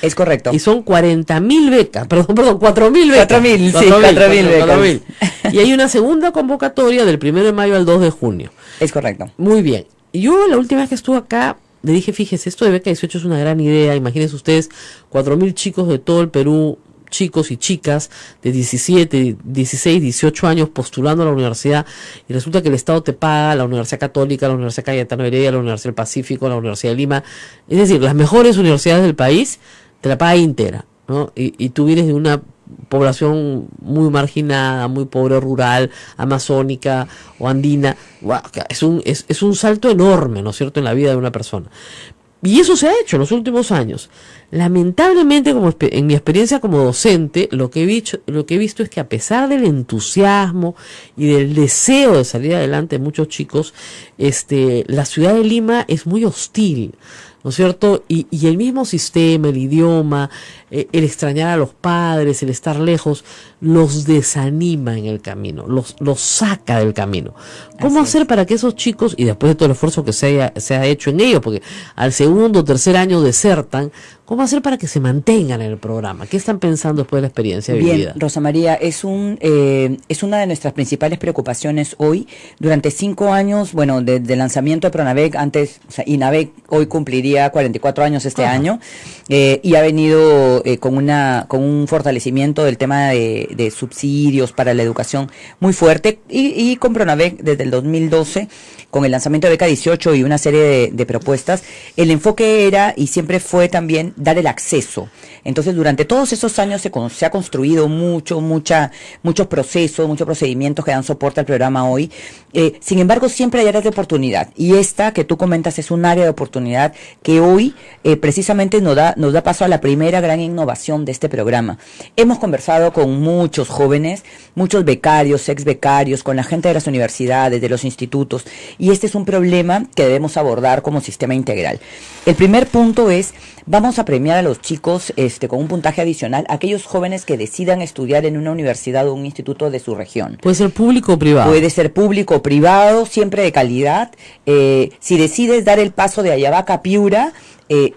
Es correcto. Y son 40.000 becas, perdón, 4.000 becas. 4.000 becas. Y hay una segunda convocatoria del 1 de mayo al 2 de junio. Es correcto. Muy bien. Yo la última vez que estuve acá, le dije, fíjese, esto de Beca 18 es una gran idea. Imagínense ustedes, 4.000 chicos de todo el Perú, chicos y chicas de 17, 16, 18 años postulando a la universidad, y resulta que el Estado te paga la Universidad Católica, la Universidad Cayetano Heredia, la Universidad del Pacífico, la Universidad de Lima, es decir, las mejores universidades del país te la paga íntegra, ¿no? Y tú vienes de una población muy marginada, muy pobre, rural, amazónica o andina. Wow, es un salto enorme, ¿no es cierto?, en la vida de una persona. Y eso se ha hecho en los últimos años. Lamentablemente, en mi experiencia como docente, lo que he visto es que a pesar del entusiasmo y del deseo de salir adelante de muchos chicos, la ciudad de Lima es muy hostil, ¿no es cierto? Y el mismo sistema, el idioma, el extrañar a los padres, el estar lejos, los desanima en el camino, los saca del camino. ¿Cómo hacer para que esos chicos, y después de todo el esfuerzo que se ha hecho en ellos, porque al segundo o tercer año desertan, cómo hacer para que se mantengan en el programa? ¿Qué están pensando después de la experiencia vivida? Bien, Rosa María, es una de nuestras principales preocupaciones hoy. Durante 5 años, bueno, de lanzamiento de Pronavec, antes, o sea, INAVEC hoy cumpliría 44 años este año, y ha venido con un fortalecimiento del tema de subsidios para la educación muy fuerte, y con Pronavec desde el 2012, con el lanzamiento de Beca 18 y una serie de propuestas, el enfoque era y siempre fue también dar el acceso. Entonces, durante todos esos años se ha construido muchos procesos, muchos procedimientos que dan soporte al programa hoy. Sin embargo, siempre hay áreas de oportunidad. Y esta que tú comentas es un área de oportunidad que hoy precisamente nos da paso a la primera gran innovación de este programa. Hemos conversado con muchos jóvenes, muchos becarios, ex becarios, con la gente de las universidades, de los institutos, y este es un problema que debemos abordar como sistema integral. El primer punto es, vamos a premiar a los chicos con un puntaje adicional, aquellos jóvenes que decidan estudiar en una universidad o un instituto de su región. ¿Puede ser público o privado? Puede ser público o privado, siempre de calidad. Si decides dar el paso de Ayabaca a Piura,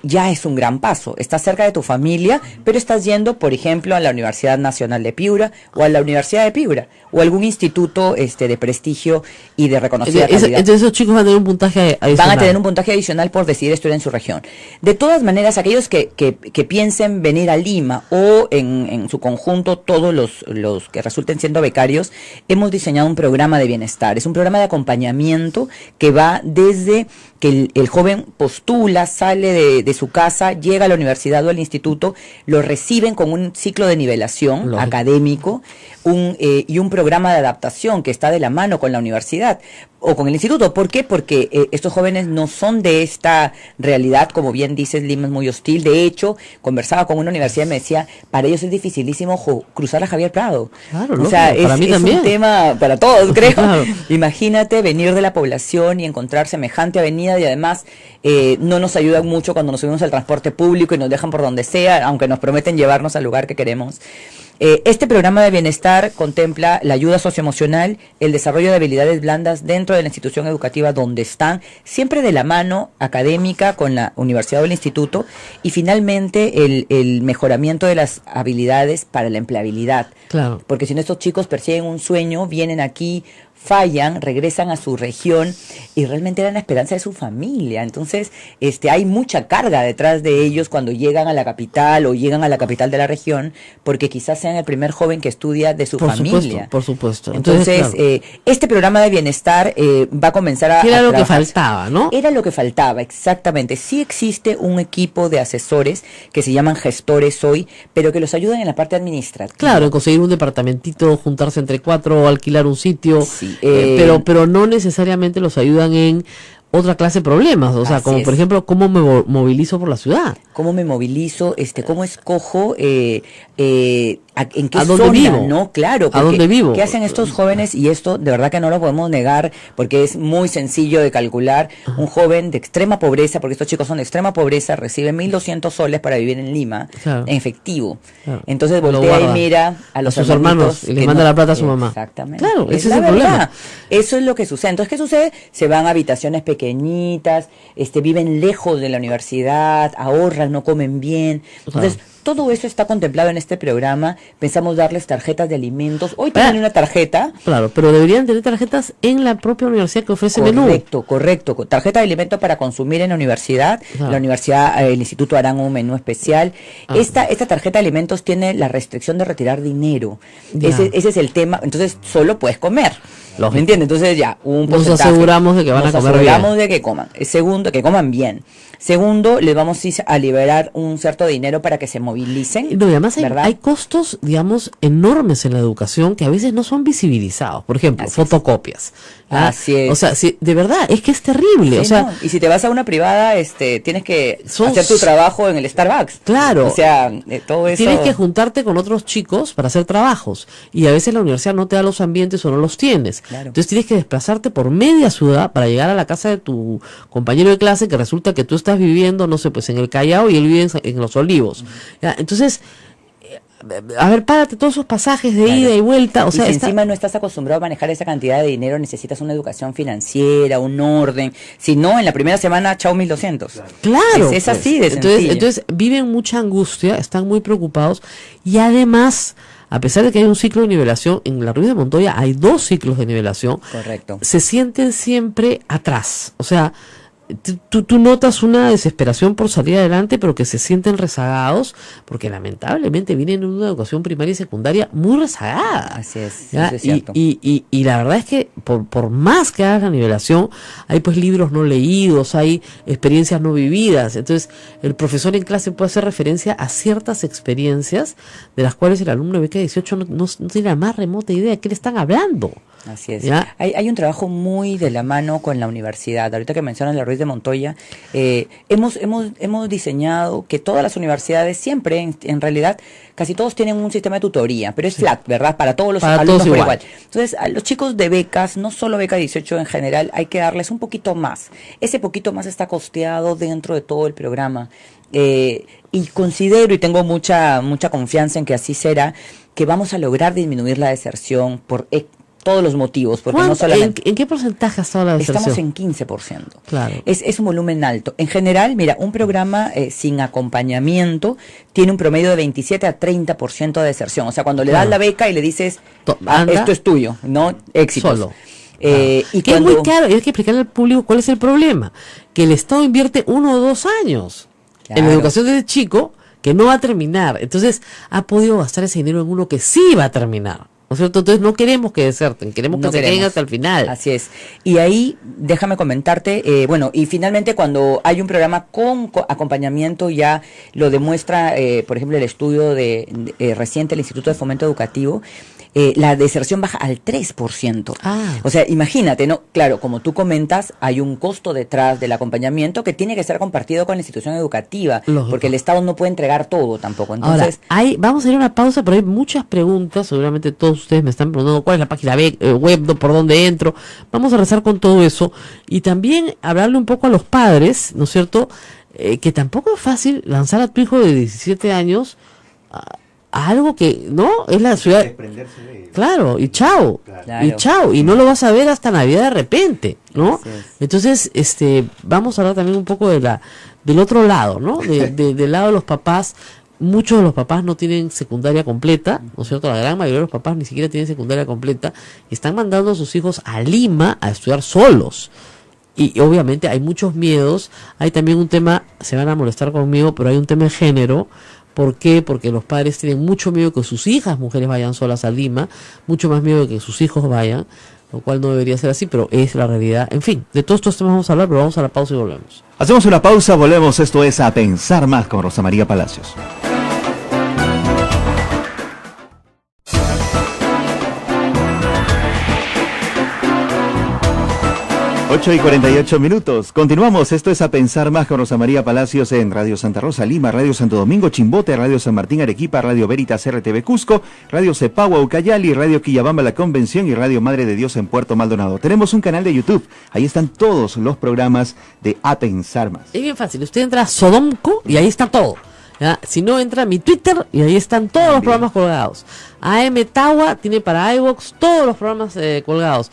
ya es un gran paso. Estás cerca de tu familia, pero estás yendo, por ejemplo, a la Universidad Nacional de Piura o a la Universidad de Piura o algún instituto de prestigio y de reconocida calidad. Entonces esos chicos van a tener un puntaje adicional. Van a tener un puntaje adicional por decidir estudiar en su región. De todas maneras, aquellos que piensen venir a Lima o en su conjunto todos los que resulten siendo becarios, hemos diseñado un programa de bienestar. Es un programa de acompañamiento que va desde que el joven postula, sale de su casa, llega a la universidad o al instituto, lo reciben con un ciclo de nivelación académico y un programa de adaptación que está de la mano con la universidad o con el instituto. ¿Por qué? Porque estos jóvenes no son de esta realidad, como bien dices, Lima es muy hostil. De hecho, conversaba con una universidad y me decía, para ellos es dificilísimo cruzar a Javier Prado. Claro, o sea, es un tema para todos, creo. Claro. Imagínate venir de la población y encontrar semejante avenida, y además no nos ayudan mucho cuando nos subimos al transporte público y nos dejan por donde sea, aunque nos prometen llevarnos al lugar que queremos. Este programa de bienestar contempla la ayuda socioemocional, el desarrollo de habilidades blandas dentro de la institución educativa donde están, siempre de la mano académica con la universidad o el instituto, y finalmente el mejoramiento de las habilidades para la empleabilidad. Claro. Porque si no, estos chicos persiguen un sueño, vienen aquí, fallan, regresan a su región y realmente eran la esperanza de su familia. Entonces, hay mucha carga detrás de ellos cuando llegan a la capital o llegan a la capital de la región, porque quizás sean el primer joven que estudia de su familia. Por supuesto. Entonces, claro, este programa de bienestar va a comenzar a... Era lo que faltaba, ¿no? Era lo que faltaba, exactamente. Sí existe un equipo de asesores que se llaman gestores hoy, pero que los ayudan en la parte administrativa. Claro, en conseguir un departamentito, juntarse entre 4 o alquilar un sitio. Sí. Pero no necesariamente los ayudan en otra clase de problemas, o sea, como por ejemplo, ¿cómo me movilizo por la ciudad? ¿Cómo me movilizo? ¿Cómo escojo en qué zona vivo? ¿No? Claro, ¿a dónde vivo? ¿Qué hacen estos jóvenes? Y esto de verdad que no lo podemos negar, porque es muy sencillo de calcular. Un joven de extrema pobreza, porque estos chicos son de extrema pobreza, recibe 1.200 soles para vivir en Lima, claro, en efectivo. Claro. Entonces voltea y mira a sus hermanos y les manda la plata a su mamá. Exactamente. Claro, ese es el problema. Eso es lo que sucede. Entonces, ¿qué sucede? Se van a habitaciones pequeñitas, viven lejos de la universidad, ahorran, no comen bien. Entonces, todo eso está contemplado en este programa. Pensamos darles tarjetas de alimentos. Hoy tienen una tarjeta. Claro, pero deberían tener tarjetas en la propia universidad que ofrece menú. Correcto. Tarjeta de alimentos para consumir en la universidad. Claro. La universidad, el instituto harán un menú especial. Esta tarjeta de alimentos tiene la restricción de retirar dinero. Ese es el tema. Entonces, solo puedes comer. ¿Me entiendes? Entonces ya, un porcentaje. Nos aseguramos de que van a comer bien. Nos aseguramos de que coman. Segundo, que coman bien. Segundo, les vamos a liberar un cierto dinero para que se movilicen. No, y además hay costos, digamos, enormes en la educación que a veces no son visibilizados. Por ejemplo, fotocopias. Así es. O sea, de verdad, es que es terrible. O sea, y si te vas a una privada, tienes que hacer tu trabajo en el Starbucks. Claro. O sea, todo eso. Tienes que juntarte con otros chicos para hacer trabajos. Y a veces la universidad no te da los ambientes o no los tienes. Claro. Entonces tienes que desplazarte por media ciudad para llegar a la casa de tu compañero de clase, que resulta que tú estás viviendo, no sé, pues en el Callao y él vive en Los Olivos. ¿Ya? Entonces, a ver, párate todos esos pasajes de ida y vuelta. O sea, si encima no estás acostumbrado a manejar esa cantidad de dinero, necesitas una educación financiera, un orden. Si no, en la primera semana, chao 1.200. Claro. Es así de sencillo. Entonces viven mucha angustia, están muy preocupados y además, a pesar de que hay un ciclo de nivelación, en la Ruiz de Montoya hay 2 ciclos de nivelación. Correcto. Se sienten siempre atrás. O sea, tú notas una desesperación por salir adelante, pero que se sienten rezagados, porque lamentablemente vienen de una educación primaria y secundaria muy rezagada. Así es, ¿ya? eso es cierto. Y la verdad es que por más que hagas la nivelación, hay pues libros no leídos, hay experiencias no vividas. Entonces, el profesor en clase puede hacer referencia a ciertas experiencias de las cuales el alumno de beca 18 no tiene la más remota idea de qué le están hablando. Así es. Hay un trabajo muy de la mano con la universidad. Ahorita que mencionan la Ruiz de Montoya, hemos diseñado que todas las universidades siempre, en realidad, casi todos tienen un sistema de tutoría, pero es flat, ¿verdad? Para todos los alumnos por igual. Entonces, a los chicos de becas, no solo beca 18 en general, hay que darles un poquito más. Ese poquito más está costeado dentro de todo el programa. Y considero, y tengo mucha confianza en que así será, que vamos a lograr disminuir la deserción por todos los motivos, porque no solamente... ¿En qué porcentaje ha estado la deserción? Estamos en 15%. Claro. Es un volumen alto. En general, mira, un programa sin acompañamiento tiene un promedio de 27 a 30% de deserción. O sea, cuando le das la beca y le dices, esto es tuyo, ¿no? Éxitos. Solo. Y que es muy claro, y hay que explicarle al público cuál es el problema. Que el Estado invierte 1 o 2 años en la educación desde chico, que no va a terminar. Entonces, ha podido gastar ese dinero en uno que sí va a terminar. ¿No es cierto? Entonces no queremos que deserten, queremos que se queden hasta el final. Así es. Y ahí, déjame comentarte, y finalmente cuando hay un programa con acompañamiento, ya lo demuestra, por ejemplo, el estudio reciente del Instituto de Fomento Educativo, la deserción baja al 3%. O sea, imagínate, ¿no? Claro, como tú comentas, hay un costo detrás del acompañamiento que tiene que ser compartido con la institución educativa, porque el Estado no puede entregar todo tampoco. Entonces, ahora, vamos a ir a una pausa, pero hay muchas preguntas, seguramente todos ustedes me están preguntando cuál es la página web, por dónde entro. Vamos a rezar con todo eso y también hablarle un poco a los padres, ¿no es cierto? Que tampoco es fácil lanzar a tu hijo de 17 años a algo que, ¿no? Es la ciudad. Claro, y chao. Claro. Y chao. Y no lo vas a ver hasta Navidad de repente, ¿no? Entonces, vamos a hablar también un poco del otro lado, ¿no? Del lado de los papás. Muchos de los papás no tienen secundaria completa, ¿no es cierto? La gran mayoría de los papás ni siquiera tienen secundaria completa. Y están mandando a sus hijos a Lima a estudiar solos. Y obviamente hay muchos miedos. Hay también un tema, se van a molestar conmigo, pero hay un tema de género. ¿Por qué? Porque los padres tienen mucho miedo de que sus hijas mujeres vayan solas a Lima, mucho más miedo de que sus hijos vayan, lo cual no debería ser así, pero es la realidad. En fin, de todos estos temas vamos a hablar, pero vamos a la pausa y volvemos. Hacemos una pausa, volvemos. Esto es A Pensar Más con Rosa María Palacios. 8:48. Continuamos. Esto es A Pensar Más con Rosa María Palacios en Radio Santa Rosa, Lima, Radio Santo Domingo, Chimbote, Radio San Martín, Arequipa, Radio Veritas, RTV Cusco, Radio Cepagua, Ucayali, Radio Quillabamba, La Convención y Radio Madre de Dios en Puerto Maldonado. Tenemos un canal de YouTube. Ahí están todos los programas de A Pensar Más. Es bien fácil. Usted entra a Sodomco y ahí está todo. ¿Ya? Si no, entra a mi Twitter y ahí están todos los programas colgados. AM Tawa tiene para iVoox todos los programas colgados.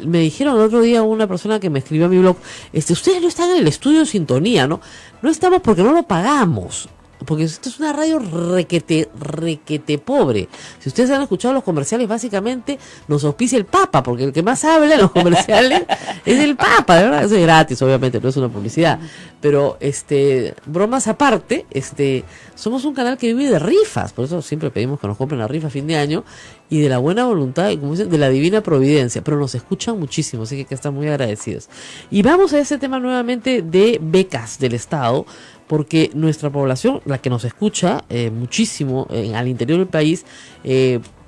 Me dijeron el otro día una persona que me escribió a mi blog, ustedes no están en el estudio de sintonía, ¿no? No estamos porque no lo pagamos. porque esto es una radio requete pobre. Si ustedes han escuchado los comerciales, básicamente nos auspicia el Papa, porque el que más habla en los comerciales es el Papa, de verdad. Eso es gratis, obviamente, no es una publicidad. Pero, bromas aparte, somos un canal que vive de rifas, por eso siempre pedimos que nos compren la rifa a fin de año, y de la buena voluntad, y como dicen, de la divina providencia, pero nos escuchan muchísimo, así que están muy agradecidos. Y vamos a ese tema nuevamente de becas del Estado, porque nuestra población, la que nos escucha muchísimo al interior del país,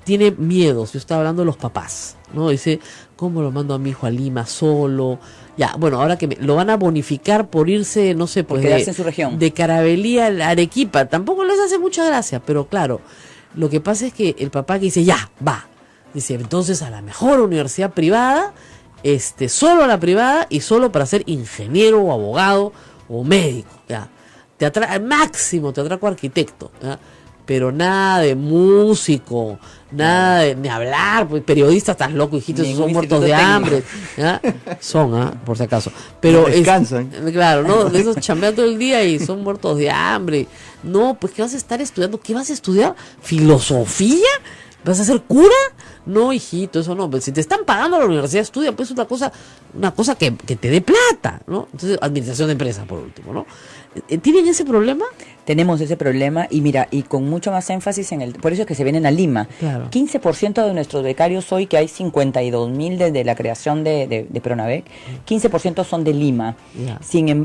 tiene miedos. Yo estaba hablando de los papás, ¿no? Dice, ¿cómo lo mando a mi hijo a Lima solo? Ya, bueno, ahora que lo van a bonificar por irse, no sé, pues quedarse en su región. De Carabelía a Arequipa, tampoco les hace mucha gracia, pero claro, lo que pasa es que el papá que dice, ya, va, dice, entonces a la mejor universidad privada, solo a la privada y solo para ser ingeniero o abogado o médico, ya. Al máximo te atraco arquitecto, ¿ya? Pero nada de músico, nada de ni hablar, pues periodistas estás loco, hijitos, son muertos de hambre, ¿ya? Son, por si acaso. Pero no descansan. Claro, no, de esos chambean todo el día y son muertos de hambre. No, pues ¿qué vas a estar estudiando? ¿Qué vas a estudiar? ¿Filosofía? ¿Vas a ser cura? No, hijito, eso no. Pues si te están pagando a la universidad, estudia, pues una cosa que te dé plata, ¿no? Entonces, administración de empresas, por último, ¿no? ¿Tienen ese problema? Tenemos ese problema y mira, y con mucho más énfasis por eso es que se vienen a Lima. Claro. 15% de nuestros becarios hoy, que hay 52.000 desde la creación de Pronavec, 15% son de Lima,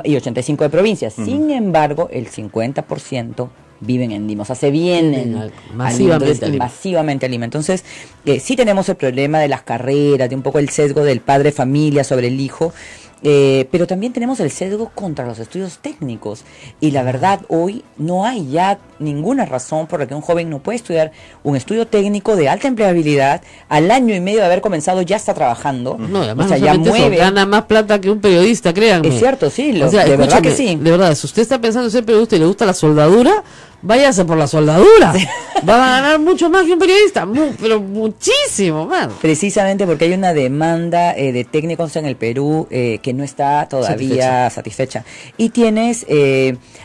y 85 de provincias. Sin embargo, el 50% viven en Lima, o sea, se vienen masivamente a Lima. Entonces, sí tenemos el problema de las carreras, de un poco el sesgo del padre familia sobre el hijo, pero también tenemos el sesgo contra los estudios técnicos. Y la verdad, hoy no hay ya ninguna razón por la que un joven no puede estudiar un estudio técnico de alta empleabilidad. Al año y medio de haber comenzado ya está trabajando. No, además o sea, ya mueve. Eso, gana más plata que un periodista, créanme. Es cierto, sí, o sea, de verdad que sí. De verdad, si usted está pensando en ser periodista y le gusta la soldadura, váyase por la soldadura. Va a ganar mucho más que un periodista, pero muchísimo más. Precisamente porque hay una demanda de técnicos en el Perú que no está todavía satisfecha. Y tienes,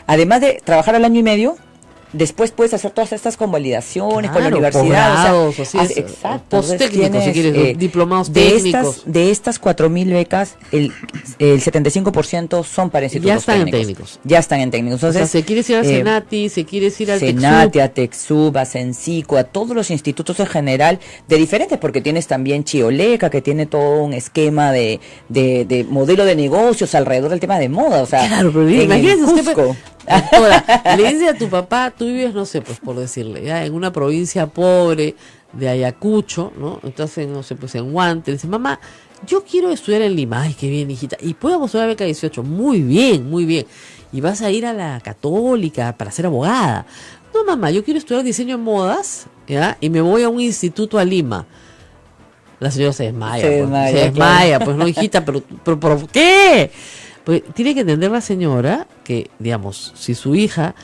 además de trabajar al año y medio, después puedes hacer todas estas convalidaciones con la universidad. Exacto. Posttécnicos, si quieres, diplomados técnicos. De estas 4.000 becas, el 75% son para institutos técnicos. Ya están en técnicos. Entonces, o sea, se quiere ir al Senati, se quiere ir al Senati, a TECSUB, a Sensico, a todos los institutos en general, de diferentes, porque tienes también Chioleca, que tiene todo un esquema de modelo de negocios alrededor del tema de moda. O sea, claro, pero imagínense usted. Ahora, le dice a tu papá, tú vives, no sé, pues por decirle, ya en una provincia pobre de Ayacucho, ¿no? Entonces, no sé, pues en Huante, le dice, mamá, yo quiero estudiar en Lima. Ay, qué bien, hijita. Y puedo postular beca 18. Muy bien, muy bien. Y vas a ir a la Católica para ser abogada. No, mamá, yo quiero estudiar diseño en modas, ¿ya? Y me voy a un instituto a Lima. La señora se desmaya. Claro. Pues no, hijita, pero ¿por qué? Pues tiene que entender la señora que, digamos, si su hija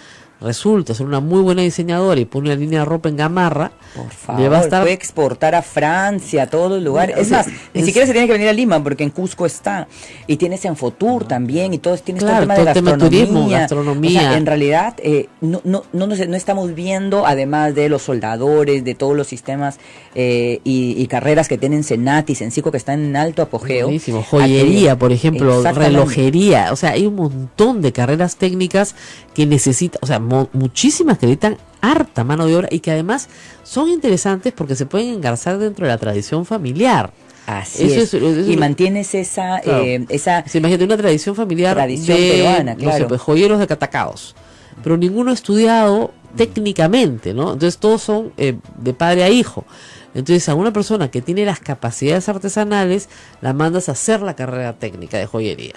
resulta ser una muy buena diseñadora y pone una línea de ropa en Gamarra, por favor, puede exportar a Francia, a todos los lugares. Es más, ni siquiera se tiene que venir a Lima, porque en Cusco está. Y tienes en Fotur también, y tienes claro, todo el tema de gastronomía. O sea, en realidad, no estamos viendo, además de los soldadores, de todos los sistemas y carreras que tienen Senati, Sensico, que están en alto apogeo. Buenísimo. Joyería, por ejemplo, relojería. O sea, hay un montón de carreras técnicas que necesitan, o sea, muchísimas que necesitan harta mano de obra y que además son interesantes porque se pueden engarzar dentro de la tradición familiar. Así es. Y mantienes esa... Claro. Imagínate una tradición familiar peruana, claro. No sé, pues joyeros de Catacaos. Pero ninguno ha estudiado técnicamente, ¿no? Entonces todos son de padre a hijo. Entonces a una persona que tiene las capacidades artesanales la mandas a hacer la carrera técnica de joyería.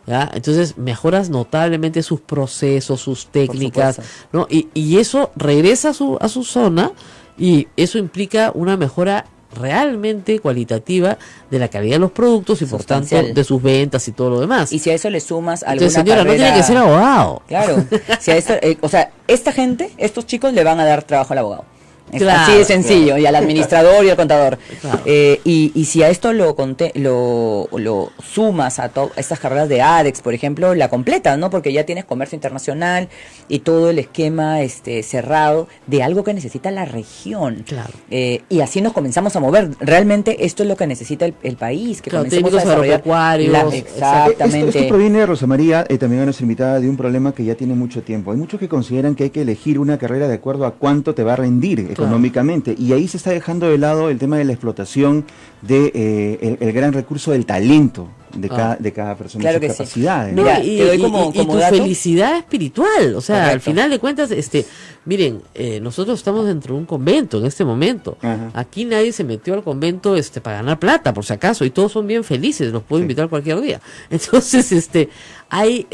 ¿Ya? Entonces mejoras notablemente sus procesos, sus técnicas, ¿no? Y eso regresa a su zona y eso implica una mejora realmente cualitativa de la calidad de los productos y por tanto de sus ventas y todo lo demás. Y si a eso le sumas alguna Entonces, señora, carrera... no tiene que ser abogado. Claro. Si a esto, o sea, estos chicos le van a dar trabajo al abogado. Claro, así de sencillo, claro. Y al administrador y al contador. Claro. Y si a esto lo sumas a estas carreras de ADEX, por ejemplo, la completas, ¿no? Porque ya tienes comercio internacional y todo el esquema cerrado de algo que necesita la región. Claro. Y así nos comenzamos a mover. Realmente esto es lo que necesita el país, que comencemos a desarrollar. Exactamente. Esto proviene, Rosa María, también a nuestra invitada, de un problema que ya tiene mucho tiempo. Hay muchos que consideran que hay que elegir una carrera de acuerdo a cuánto te va a rendir económicamente, y ahí se está dejando de lado el tema de la explotación de el gran recurso del talento de cada persona, claro, y sus capacidades. Sí. No, y tu felicidad espiritual, o sea, correcto. Al final de cuentas, miren, nosotros estamos dentro de un convento en este momento. Ajá. Aquí nadie se metió al convento para ganar plata, por si acaso, y todos son bien felices, los puedo invitar cualquier día. Entonces, hay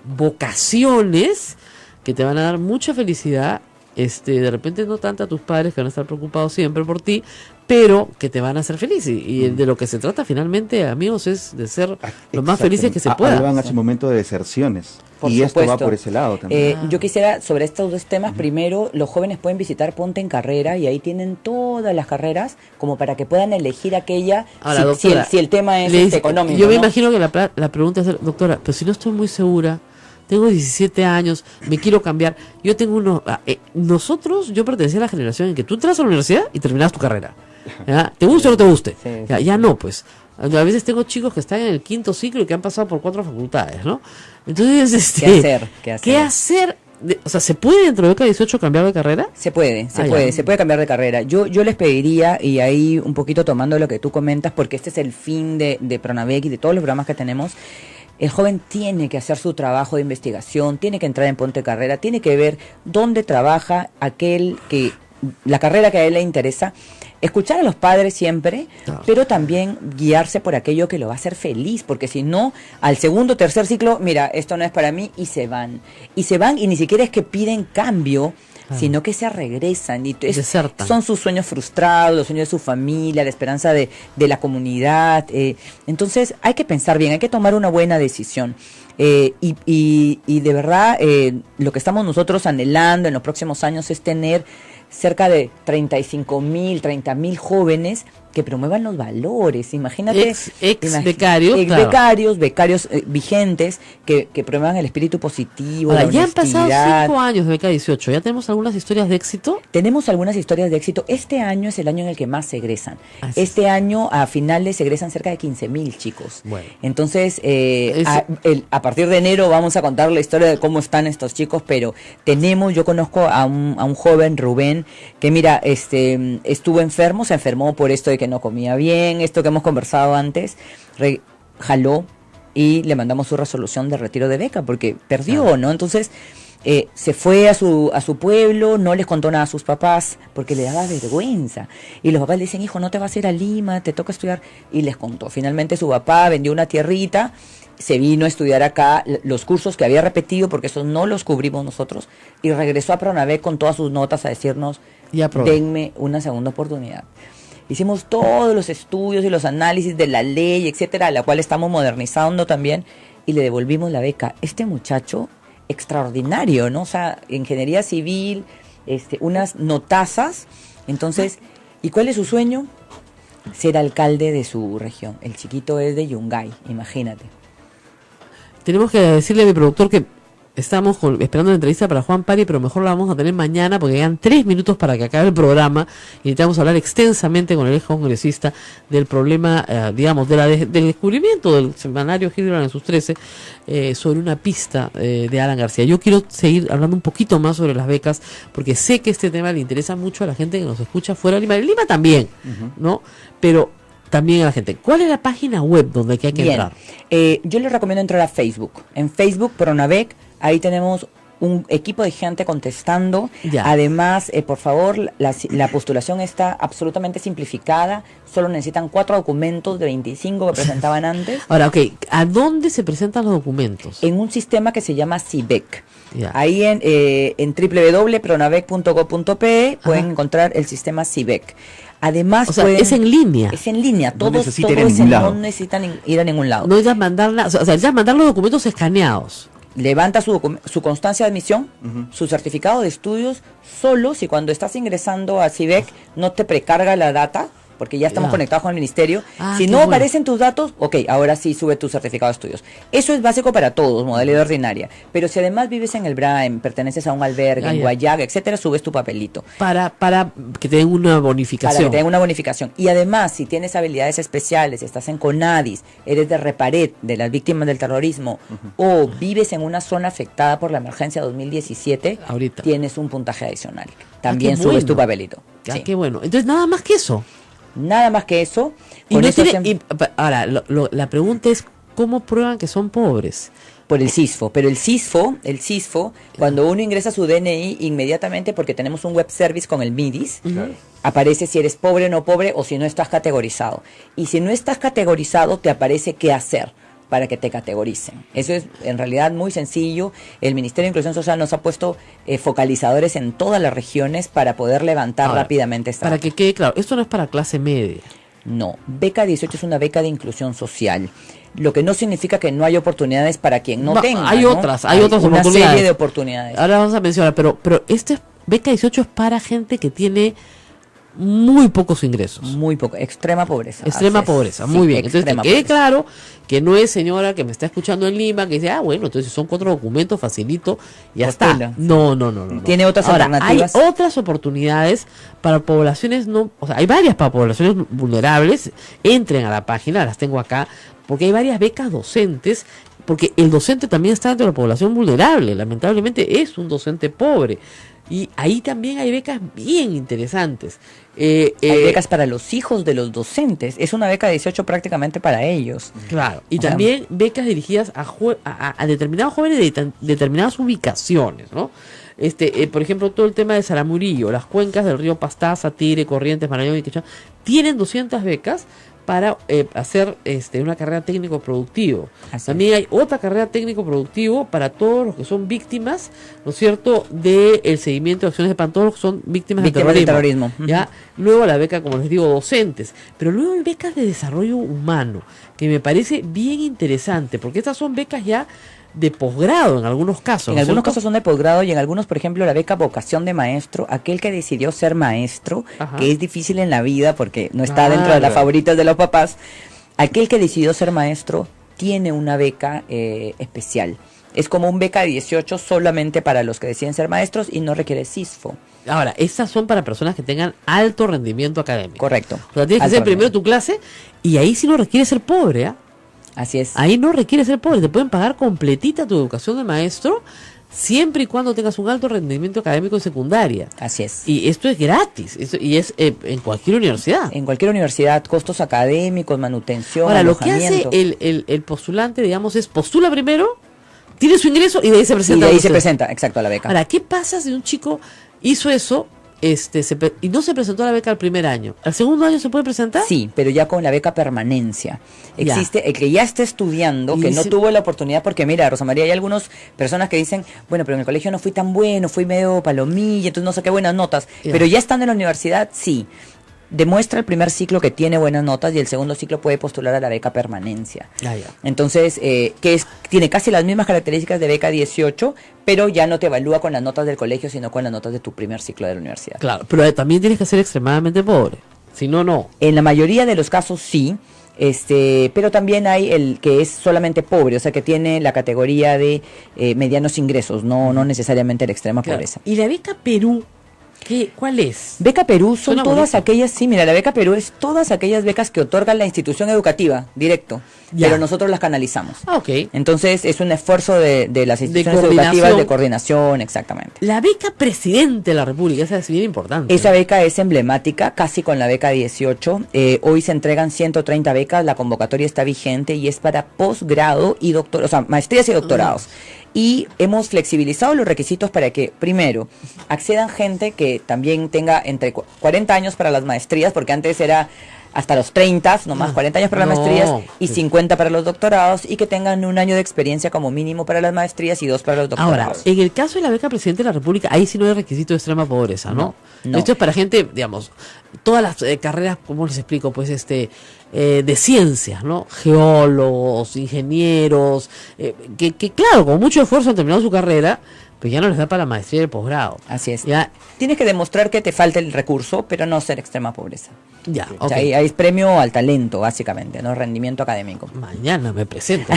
vocaciones que te van a dar mucha felicidad. De repente no tanto a tus padres, que van a estar preocupados siempre por ti, pero que te van a hacer feliz, y de lo que se trata finalmente, amigos, es de ser lo más felices que se pueda. Hablaban hace un momento de deserciones, por y supuesto. Esto va por ese lado también. Yo quisiera, sobre estos dos temas, primero, los jóvenes pueden visitar Ponte en Carrera, y ahí tienen todas las carreras, como para que puedan elegir aquella. Ahora, doctora, si el tema es económico. Yo me imagino que la pregunta es, doctora, pero si no estoy muy segura, tengo 17 años, me quiero cambiar. Yo tengo yo pertenecía a la generación en que tú entras a la universidad y terminas tu carrera. ¿Ya? ¿Te guste o no te guste? Sí, sí. Ya no, pues. A veces tengo chicos que están en el 5º ciclo y que han pasado por 4 facultades, ¿no? Entonces, ¿Qué hacer? O sea, ¿se puede dentro de Beca 18 cambiar de carrera? Se puede cambiar de carrera. Yo les pediría, y ahí un poquito tomando lo que tú comentas, porque este es el fin de Pronavec y de todos los programas que tenemos. El joven tiene que hacer su trabajo de investigación, tiene que entrar en Ponte Carrera, tiene que ver dónde trabaja la carrera que a él le interesa, escuchar a los padres siempre, pero también guiarse por aquello que lo va a hacer feliz, porque si no, al 2º o 3er ciclo, mira, esto no es para mí, y se van y ni siquiera es que piden cambio, sino que se regresan y son sus sueños frustrados, los sueños de su familia, la esperanza de la comunidad. Entonces hay que pensar bien, hay que tomar una buena decisión. Y de verdad, lo que estamos nosotros anhelando en los próximos años es tener cerca de 30.000 jóvenes que promuevan los valores. Imagínate, becarios vigentes que promuevan el espíritu positivo. Ahora, ya han pasado 5 años de Beca 18, ¿ya tenemos algunas historias de éxito? Tenemos algunas historias de éxito. Este año es el año en el que más se egresan. Este año, a finales, se egresan cerca de 15.000 chicos. Bueno. Entonces, a partir de enero vamos a contar la historia de cómo están estos chicos, pero yo conozco a un joven, Rubén, que mira, estuvo enfermo, se enfermó por esto de que no comía bien, esto que hemos conversado antes, jaló y le mandamos su resolución de retiro de beca porque perdió, ¿no? Entonces se fue a su pueblo, no les contó nada a sus papás porque le daba vergüenza, y los papás le dicen, hijo, no te vas a ir a Lima, te toca estudiar, y les contó. Finalmente su papá vendió una tierrita, se vino a estudiar acá los cursos que había repetido, porque esos no los cubrimos nosotros, y regresó a Pronavec con todas sus notas a decirnos, denme una segunda oportunidad. Hicimos todos los estudios y los análisis de la ley, etcétera, la cual estamos modernizando también, y le devolvimos la beca. Este muchacho, extraordinario, ¿no? O sea, ingeniería civil, unas notazas. Entonces, ¿y cuál es su sueño? Ser alcalde de su región. El chiquito es de Yungay, imagínate. Tenemos que decirle a mi productor que estamos esperando la entrevista para Juan Pari, pero mejor la vamos a tener mañana porque quedan 3 minutos para que acabe el programa y necesitamos hablar extensamente con el ex congresista del problema, digamos, del descubrimiento del semanario Hildebrand en sus 13 sobre una pista de Alan García. Yo quiero seguir hablando un poquito más sobre las becas porque sé que este tema le interesa mucho a la gente que nos escucha fuera de Lima. En Lima también, ¿no? Pero también a la gente. ¿Cuál es la página web donde hay que entrar? Yo les recomiendo entrar a Facebook. En Facebook, Pronavec, ahí tenemos un equipo de gente contestando. Ya. Además, por favor, la postulación está absolutamente simplificada. Solo necesitan 4 documentos de 25 que presentaban antes. Ahora, ¿a dónde se presentan los documentos? En un sistema que se llama CIBEC. Ya. Ahí en www.pronavec.gov.pe pueden encontrar el sistema CIBEC. Además, es en línea. Es en línea. Todos no necesitan ir a ningún lado. No es mandar los documentos escaneados. levanta su constancia de admisión, su certificado de estudios, solo si cuando estás ingresando a CIVEC no te precarga la data, porque ya estamos conectados con el ministerio. Si no aparecen tus datos, ok, ahora sí sube tu certificado de estudios. Eso es básico para todos, modalidad ordinaria. Pero si además vives en el BRAEM, perteneces a un albergue, en Guayaga, etcétera, subes tu papelito. Para que te den una bonificación. Para que te den una bonificación. Y además, si tienes habilidades especiales, estás en CONADIS, eres de Reparet, de las víctimas del terrorismo, o vives en una zona afectada por la emergencia 2017, ahorita tienes un puntaje adicional. También subes tu papelito. Qué bueno. Entonces, nada más que eso. Nada más que eso. Y no ahora, la pregunta es, ¿cómo prueban que son pobres? Por el CISFO, pero el CISFO, cuando uno ingresa su DNI, inmediatamente, porque tenemos un web service con el MIDIS, aparece si eres pobre o no pobre, o si no estás categorizado. Y si no estás categorizado, te aparece qué hacer para que te categoricen. Eso es en realidad muy sencillo. El Ministerio de Inclusión Social nos ha puesto focalizadores en todas las regiones para poder levantar rápidamente esta. Para que quede claro, esto no es para clase media. No, beca 18 es una beca de inclusión social, lo que no significa que no hay oportunidades para quien no tenga. Hay otras oportunidades. Una serie de oportunidades. Ahora vamos a mencionar, pero beca 18 es para gente que tiene muy pocos ingresos. Muy poco, extrema pobreza. Extrema pobreza, muy bien. Entonces, que quede claro que no es señora que me está escuchando en Lima que dice, bueno, entonces si son 4 documentos, facilito, ya está. No. Tiene otras alternativas. Hay otras oportunidades para poblaciones hay varias para poblaciones vulnerables. Entren a la página, las tengo acá, porque hay varias becas docentes, porque el docente también está dentro de la población vulnerable, lamentablemente es un docente pobre. Y ahí también hay becas bien interesantes. Hay becas para los hijos de los docentes. Es una beca 18 prácticamente para ellos. Claro. Y también becas dirigidas a determinados jóvenes de determinadas ubicaciones, ¿no? Por ejemplo, todo el tema de Saramurillo, las cuencas del río Pastaza, Tigre, Corrientes, Marañón y Quechua, tienen 200 becas para hacer una carrera técnico-productivo. También hay otra carrera técnico-productivo para todos los que son víctimas, ¿no es cierto?, del seguimiento de acciones de todos los que son víctimas de terrorismo. ¿Ya? Luego la beca, como les digo, docentes. Pero luego hay becas de desarrollo humano, que me parece bien interesante, porque estas son becas ya de posgrado en algunos casos. En algunos casos son de posgrado y en algunos, por ejemplo, la beca vocación de maestro, aquel que decidió ser maestro, que es difícil en la vida porque no está dentro de las favoritas de los papás, aquel que decidió ser maestro tiene una beca especial. Es como un beca 18 solamente para los que deciden ser maestros y no requiere CISFO. Ahora, estas son para personas que tengan alto rendimiento académico. Correcto. O sea, tienes que hacer primero tu clase y ahí sí no requiere ser pobre, Así es. Ahí no requiere ser pobre, te pueden pagar completita tu educación de maestro siempre y cuando tengas un alto rendimiento académico en secundaria. Así es. Y esto es gratis, y es en cualquier universidad. En cualquier universidad, costos académicos, manutención, Ahora, lo que hace el postulante, digamos, es postula primero, tiene su ingreso y de ahí se presenta. Y de ahí se presenta, exacto, a la beca. Ahora, ¿qué pasa si un chico hizo eso y no se presentó a la beca al primer año? ¿Al segundo año se puede presentar? Sí, pero ya con la beca permanencia. Existe el que ya está estudiando, que no tuvo la oportunidad, porque mira, Rosa María, hay algunas personas que dicen, bueno, pero en el colegio no fui tan bueno, fui medio palomilla, entonces no saqué buenas notas, pero ya estando en la universidad, sí. Demuestra el primer ciclo que tiene buenas notas y el segundo ciclo puede postular a la beca permanencia. Entonces, tiene casi las mismas características de beca 18, pero ya no te evalúa con las notas del colegio, sino con las notas de tu primer ciclo de la universidad. Claro, pero también tienes que ser extremadamente pobre, si no, no. En la mayoría de los casos sí, pero también hay el que es solamente pobre, o sea que tiene la categoría de medianos ingresos, no necesariamente la extrema pobreza. ¿Y la beca Perú? ¿Cuál es? Beca Perú son todas aquellas, la Beca Perú es todas aquellas becas que otorga la institución educativa, directo, pero nosotros las canalizamos. Entonces es un esfuerzo de las instituciones educativas de coordinación, exactamente. La beca Presidente de la República, esa es bien importante. Esa beca es emblemática, casi con la beca 18. Hoy se entregan 130 becas, la convocatoria está vigente y es para posgrado y doctorado, o sea, maestrías y doctorados. Y hemos flexibilizado los requisitos para que, primero, accedan gente que también tenga entre 40 años para las maestrías, porque antes era hasta los 30, nomás 40 años para las maestrías y 50 para los doctorados, y que tengan un año de experiencia como mínimo para las maestrías y 2 para los doctorados. Ahora, en el caso de la beca Presidente de la República, ahí sí no hay requisito de extrema pobreza, ¿no? No. Esto es para gente, digamos, todas las carreras, ¿cómo les explico? Pues de ciencias, ¿no? Geólogos, ingenieros, que claro, con mucho esfuerzo han terminado su carrera, pero ya no les da para la maestría y el posgrado. Así es. Ya. Tienes que demostrar que te falta el recurso, pero no ser extrema pobreza. Ya, O sea, ahí es premio al talento, básicamente, no rendimiento académico. Mañana me presento.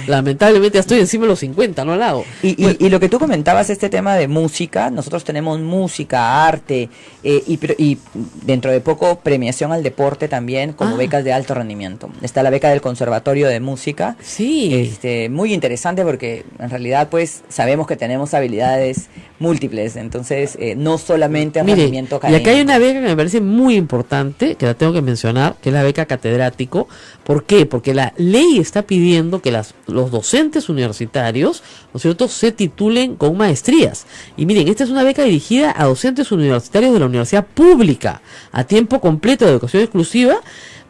Lamentablemente ya estoy encima de los 50, no la hago. Y lo que tú comentabas, este tema de música, nosotros tenemos música, arte, y dentro de poco premiación al deporte también, como becas de alto rendimiento. Está la beca del Conservatorio de Música. Sí. Muy interesante porque en realidad pues sabemos que tenemos habilidades múltiples, entonces no solamente rendimiento académico. Y acá hay una beca que me parece muy importante, que la tengo que mencionar, que es la beca catedrático. ¿Por qué? Porque la ley está pidiendo que los docentes universitarios, ¿no es cierto?, se titulen con maestrías. Y miren, esta es una beca dirigida a docentes universitarios de la universidad pública, a tiempo completo de educación exclusiva,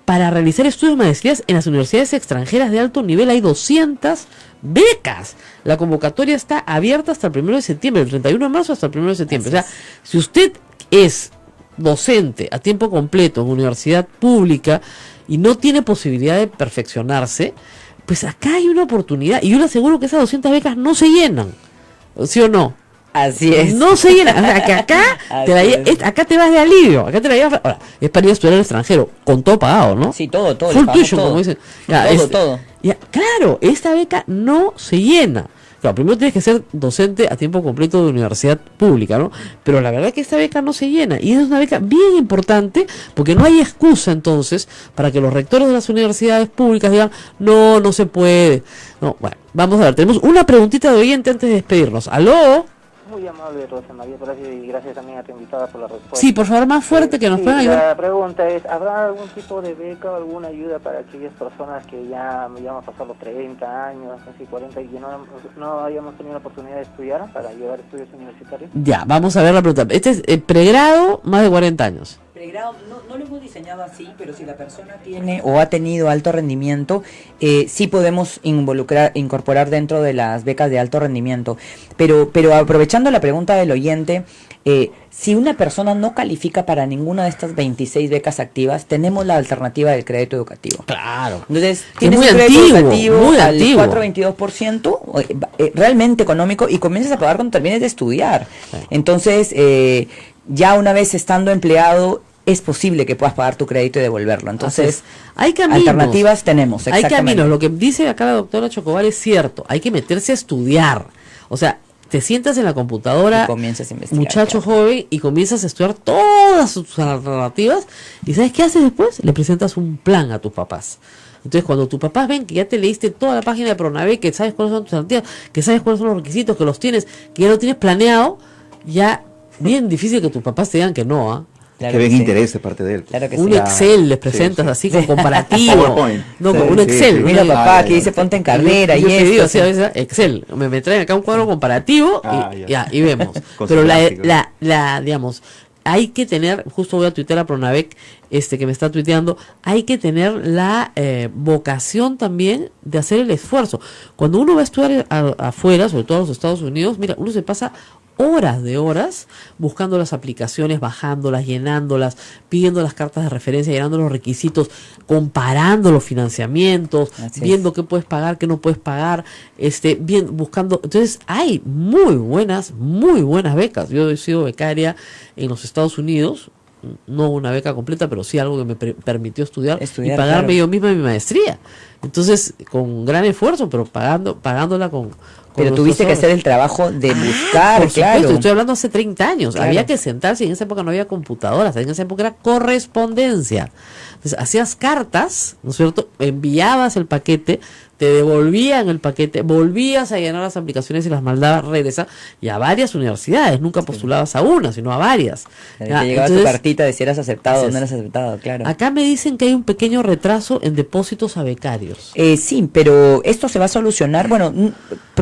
para realizar estudios de maestrías en las universidades extranjeras de alto nivel. Hay 200 becas. La convocatoria está abierta hasta el 1 de septiembre, el 31 de marzo hasta el 1 de septiembre. O sea, si usted es docente a tiempo completo en universidad pública y no tiene posibilidad de perfeccionarse, pues acá hay una oportunidad, y yo le aseguro que esas 200 becas no se llenan, ¿sí o no? Así es. No se llenan. O sea, que acá acá te vas de alivio, acá te la llevas. Ahora, es para ir a estudiar al extranjero, con todo pagado, ¿no? Sí, todo. Full tuition, como dicen. Ya, todo. Ya, claro, esta beca no se llena. Claro, primero tienes que ser docente a tiempo completo de universidad pública, ¿no? Pero la verdad es que esta beca no se llena, y es una beca bien importante, porque no hay excusa entonces para que los rectores de las universidades públicas digan, no se puede. No, bueno, vamos a ver, tenemos una preguntita de oyente antes de despedirnos. ¿Aló? Muy amable, Rosa María, y gracias también a tu invitada por la respuesta. Sí, por favor, más fuerte, que nos puedan ayudar. La pregunta es, ¿habrá algún tipo de beca o alguna ayuda para aquellas personas que ya han pasado los 30 años, casi 40, y que no hayamos tenido la oportunidad de estudiar para llevar estudios universitarios? Ya, vamos a ver la pregunta. Este es pregrado, más de 40 años. Pregrado, no lo hemos diseñado así, pero si la persona tiene o ha tenido alto rendimiento, sí podemos incorporar dentro de las becas de alto rendimiento. Pero aprovechando la pregunta del oyente, si una persona no califica para ninguna de estas 26 becas activas, tenemos la alternativa del crédito educativo. Claro. Entonces, tienes un crédito educativo al 4.22%, realmente económico, y comienzas a pagar cuando termines de estudiar. Sí. Entonces, ya una vez estando empleado, es posible que puedas pagar tu crédito y devolverlo. Entonces, hay caminos. Alternativas tenemos, exactamente. Hay caminos. Lo que dice acá la doctora Chocobar es cierto. Hay que meterse a estudiar. O sea, te sientas en la computadora, muchacho joven, y comienzas a estudiar todas sus alternativas. ¿Y sabes qué haces después? Le presentas un plan a tus papás. Entonces, cuando tus papás ven que ya te leíste toda la página de Pronave, que sabes cuáles son tus alternativas, que sabes cuáles son los requisitos, que los tienes, que ya lo tienes planeado, ya bien difícil que tus papás te digan que no, ¿ah? Claro, que ven interés de parte de él. Claro que un Excel les presentas así con comparativo. No, con un Excel. Mira, papá, aquí dice ponte en carrera y esto. Digo, sí, a veces Excel. Me traen acá un cuadro comparativo y vemos. Pero digamos, hay que tener, justo voy a tuitear a Pronavec, que me está tuiteando, hay que tener la vocación también de hacer el esfuerzo. Cuando uno va a estudiar afuera, sobre todo en los Estados Unidos, mira, uno se pasa horas de horas buscando las aplicaciones, bajándolas, llenándolas, pidiendo las cartas de referencia, llenando los requisitos, comparando los financiamientos, viendo qué puedes pagar, qué no puedes pagar, buscando. Entonces hay muy buenas becas. Yo he sido becaria en los Estados Unidos, no una beca completa, pero sí algo que me permitió estudiar y pagarme yo misma mi maestría. Entonces, con gran esfuerzo, pero pagándola con pero tuviste que hacer el trabajo de buscar, por supuesto, estoy hablando hace 30 años. Claro. Había que sentarse, y en esa época no había computadoras, en esa época era correspondencia. Entonces, hacías cartas, ¿no es cierto? Enviabas el paquete, te devolvían el paquete, volvías a llenar las aplicaciones y las mandabas, regresas, y a varias universidades, nunca postulabas a una, sino a varias. Te llegaba tu cartita de si eras aceptado o no eras aceptado, claro. Acá me dicen que hay un pequeño retraso en depósitos a becarios. Sí, pero esto se va a solucionar, bueno,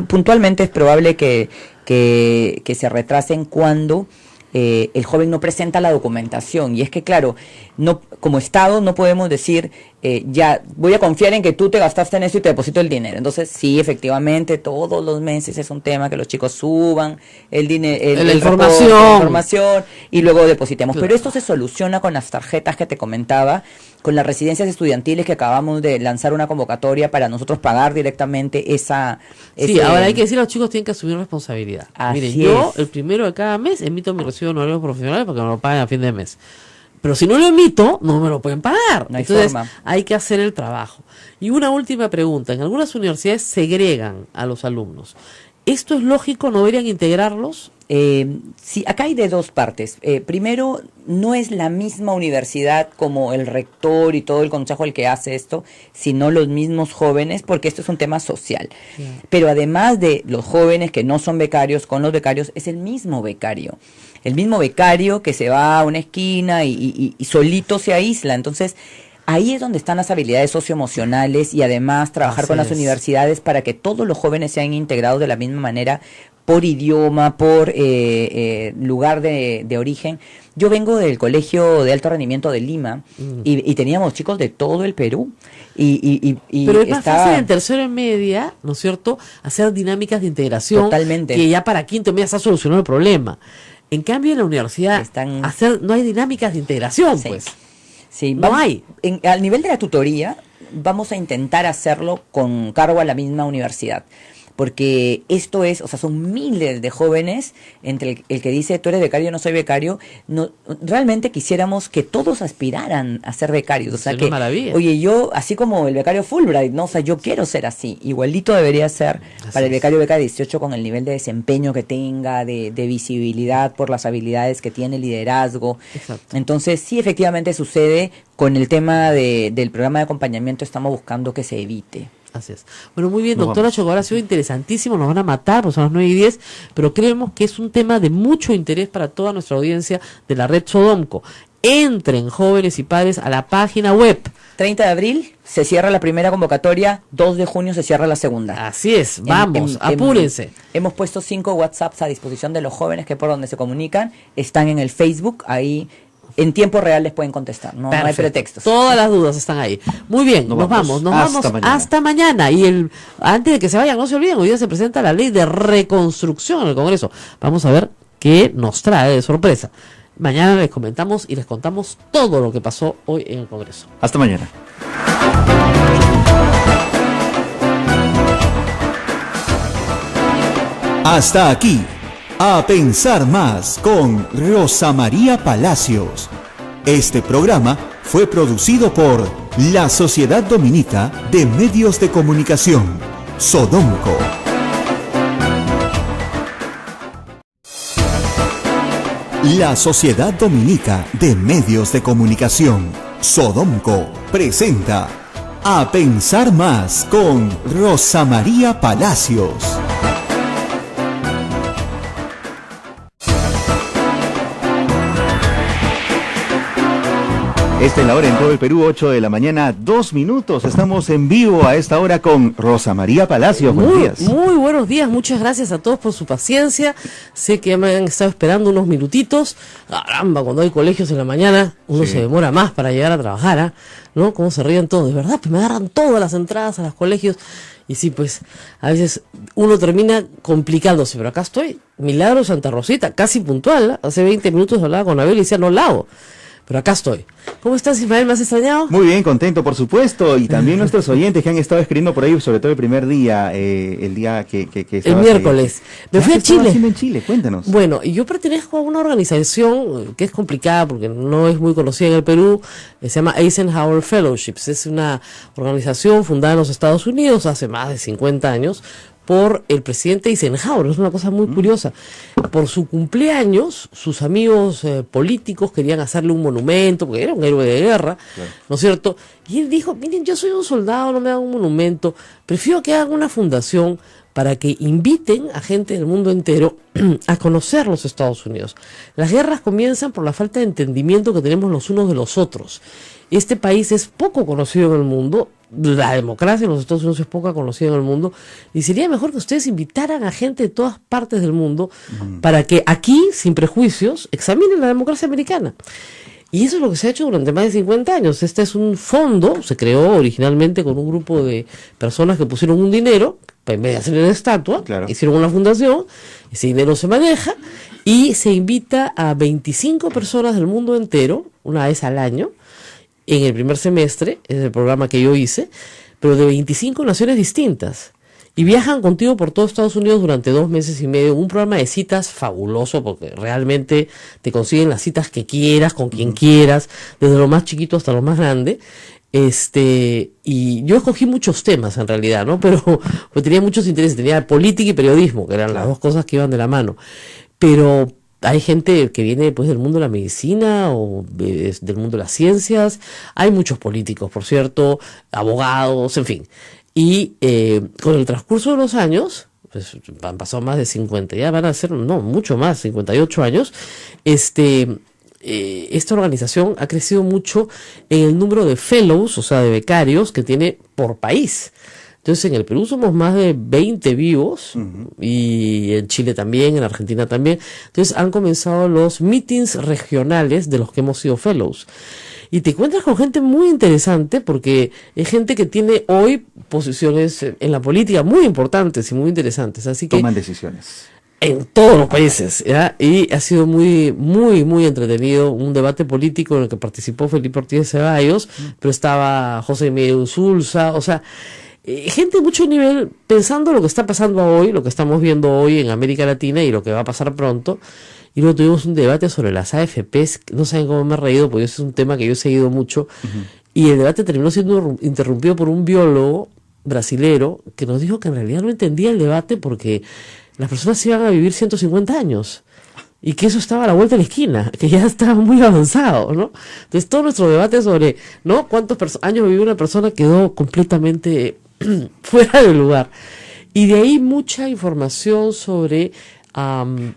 puntualmente es probable que se retrasen cuando el joven no presenta la documentación. Y es que, claro, no, como Estado no podemos decir, ya voy a confiar en que tú te gastaste en eso y te deposito el dinero. Entonces, sí, efectivamente, todos los meses es un tema que los chicos suban el dinero, la información y luego depositemos. Claro. Pero esto se soluciona con las tarjetas que te comentaba, con las residencias estudiantiles que acabamos de lanzar una convocatoria para nosotros pagar directamente esa... Sí, ahora hay que decir, los chicos tienen que asumir responsabilidad. Miren, yo es. el primero de cada mes emito mi recibo de honorarios profesionales porque me lo pagan a fin de mes. Pero si no lo emito, no me lo pueden pagar. No hay Entonces, forma. hay que hacer el trabajo. Y una última pregunta. En algunas universidades segregan a los alumnos. ¿Esto es lógico? ¿No deberían integrarlos? Sí, acá hay de dos partes. Primero, no es la misma universidad como el rector y todo el consejo el que hace esto, sino los mismos jóvenes, porque esto es un tema social. Yeah. Pero además de los jóvenes que no son becarios, con los becarios, es el mismo becario. El mismo becario que se va a una esquina y solito se aísla. Entonces, ahí es donde están las habilidades socioemocionales y además trabajar con las universidades para que todos los jóvenes sean integrados de la misma manera, por idioma, por lugar de origen. Yo vengo del Colegio de Alto Rendimiento de Lima y teníamos chicos de todo el Perú. Pero es más fácil en tercero y media, ¿no es cierto?, hacer dinámicas de integración. Totalmente. Que ya para quinto y media se ha solucionado el problema. En cambio, en la universidad no hay dinámicas de integración, sí. Pues. Sí, no hay. Al nivel de la tutoría, vamos a intentar hacerlo con cargo a la misma universidad. Porque esto es, o sea, son miles de jóvenes, entre el que dice, tú eres becario, no soy becario, no, realmente quisiéramos que todos aspiraran a ser becarios. O sea, que, oye, yo, así como el becario Fulbright, ¿no? O sea, yo quiero ser así. Igualito debería ser para el becario beca 18 con el nivel de desempeño que tenga, de visibilidad por las habilidades que tiene, liderazgo. Exacto. Entonces, sí, efectivamente sucede. Con el tema del programa de acompañamiento estamos buscando que se evite. Así es. Bueno, muy bien, doctora Chocobal, ha sido interesantísimo, nos van a matar, pues son las 9:10, pero creemos que es un tema de mucho interés para toda nuestra audiencia de la red Sodomco. Entren, jóvenes y padres, a la página web. 30 de abril se cierra la primera convocatoria, 2 de junio se cierra la segunda. Así es, vamos, apúrense. Hemos puesto 5 WhatsApps a disposición de los jóvenes que por donde se comunican, están en el Facebook, ahí en tiempo real les pueden contestar, no hay pretextos. Todas las dudas están ahí. Muy bien, nos vamos hasta mañana. Y antes de que se vayan, no se olviden, hoy día se presenta la ley de reconstrucción en el Congreso. Vamos a ver qué nos trae de sorpresa. Mañana les comentamos y les contamos todo lo que pasó hoy en el Congreso. Hasta mañana. Hasta aquí. A pensar más con Rosa María Palacios. Este programa fue producido por la Sociedad Dominica de Medios de Comunicación, Sodomco. La Sociedad Dominica de Medios de Comunicación, Sodomco, presenta A pensar más con Rosa María Palacios. Esta es la hora en todo el Perú, 8 de la mañana, 2 minutos. Estamos en vivo a esta hora con Rosa María Palacios. Buenos días. Muy buenos días, muchas gracias a todos por su paciencia. Sé que me han estado esperando unos minutitos. Caramba, cuando hay colegios en la mañana, uno se demora más para llegar a trabajar, ¿no? Cómo se ríen todos, de verdad, pues me agarran todas las entradas a los colegios. Y sí, pues, a veces uno termina complicándose, pero acá estoy, Milagro Santa Rosita, casi puntual. Hace 20 minutos hablaba con Abel y decía, no la hago. Pero acá estoy. ¿Cómo estás, Ismael? ¿Me has extrañado? Muy bien, contento, por supuesto. Y también nuestros oyentes que han estado escribiendo por ahí, sobre todo el primer día, el día que el miércoles. Me fui a Chile. En Chile, cuéntanos. Bueno, y yo pertenezco a una organización que es complicada porque no es muy conocida en el Perú. Se llama Eisenhower Fellowships. Es una organización fundada en los Estados Unidos hace más de 50 años. Por el presidente Eisenhower. Es una cosa muy curiosa. Por su cumpleaños, sus amigos políticos querían hacerle un monumento, porque era un héroe de guerra, ¿no es cierto? Y él dijo, miren, yo soy un soldado, no me hagan un monumento, prefiero que hagan una fundación para que inviten a gente del mundo entero a conocer los Estados Unidos. Las guerras comienzan por la falta de entendimiento que tenemos los unos de los otros. Este país es poco conocido en el mundo, la democracia en los Estados Unidos es poca conocida en el mundo, y sería mejor que ustedes invitaran a gente de todas partes del mundo para que aquí, sin prejuicios, examinen la democracia americana. Y eso es lo que se ha hecho durante más de 50 años. Este es un fondo, se creó originalmente con un grupo de personas que pusieron un dinero, en vez de hacer una estatua, hicieron una fundación, ese dinero se maneja, y se invita a 25 personas del mundo entero, una vez al año, en el primer semestre, es el programa que yo hice, pero de 25 naciones distintas. Y viajan contigo por todo Estados Unidos durante 2 meses y medio, un programa de citas fabuloso, porque realmente te consiguen las citas que quieras, con quien quieras, desde lo más chiquito hasta lo más grande. Y yo escogí muchos temas en realidad, ¿no? Pero pues tenía muchos intereses, tenía política y periodismo, que eran las dos cosas que iban de la mano. Pero hay gente que viene pues del mundo de la medicina o del mundo de las ciencias, hay muchos políticos, por cierto, abogados, en fin. Y con el transcurso de los años, pues han pasado más de 50, ya van a ser, no, mucho más, 58 años, esta organización ha crecido mucho en el número de fellows, o sea, de becarios que tiene por país. Entonces, en el Perú somos más de 20 vivos, y en Chile también, en Argentina también. Entonces, han comenzado los meetings regionales de los que hemos sido fellows. Y te encuentras con gente muy interesante, porque es gente que tiene hoy posiciones en la política muy importantes y muy interesantes. Así que toman decisiones en todos los países, ¿ya? Y ha sido muy, muy, muy entretenido, un debate político en el que participó Felipe Ortiz de Ceballos, pero estaba José Miguel Unsulza, o sea, gente de mucho nivel pensando lo que está pasando hoy, lo que estamos viendo hoy en América Latina y lo que va a pasar pronto. Y luego tuvimos un debate sobre las AFPs, no saben cómo me he reído, porque ese es un tema que yo he seguido mucho, y el debate terminó siendo interrumpido por un biólogo brasilero que nos dijo que en realidad no entendía el debate porque las personas iban a vivir 150 años y que eso estaba a la vuelta de la esquina, que ya estaba muy avanzado, ¿no? Entonces todo nuestro debate sobre, ¿no?, cuántos años vivió una persona quedó completamente fuera de lugar. Y de ahí mucha información sobre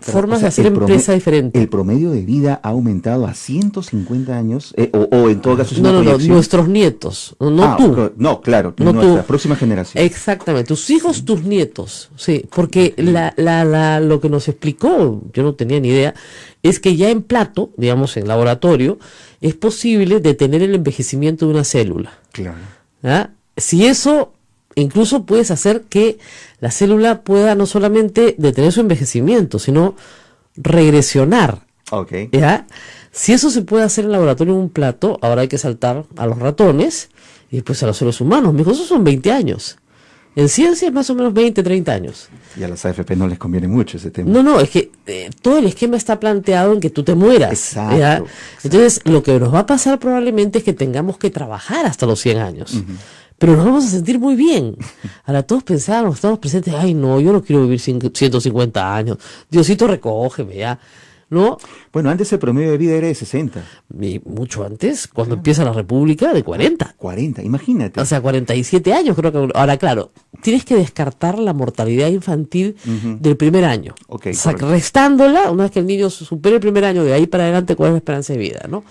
formas de hacer empresa diferente. ¿El promedio de vida ha aumentado a 150 años? O en todo caso es una no, proyección? Nuestros nietos, no tú. No, claro, no nuestra tú. próxima generación. Exactamente, tus hijos, tus nietos, sí, porque lo que nos explicó, yo no tenía ni idea, es que ya en plato, digamos en laboratorio, es posible detener el envejecimiento de una célula. Claro. ¿Ah? Si eso, incluso puedes hacer que la célula pueda no solamente detener su envejecimiento, sino regresionar. Okay. ¿Ya? Si eso se puede hacer en laboratorio en un plato, ahora hay que saltar a los ratones y después a los seres humanos. Mis cosas son 20 años. En ciencia es más o menos 20, 30 años. Y a las AFP no les conviene mucho ese tema. No, es que todo el esquema está planteado en que tú te mueras. Exacto, ¿ya? exacto. Entonces, lo que nos va a pasar probablemente es que tengamos que trabajar hasta los 100 años. Pero nos vamos a sentir muy bien. Ahora todos pensábamos, estamos presentes, ay no, yo no quiero vivir 150 años. Diosito, recógeme ya. ¿No? Bueno, antes el promedio de vida era de 60. Y mucho antes, cuando empieza la República, de 40. 40, imagínate. O sea, 47 años creo que... Ahora, claro, tienes que descartar la mortalidad infantil del primer año. Okay, o sea, restándola, una vez que el niño supere el primer año, de ahí para adelante, ¿cuál es la esperanza de vida, no?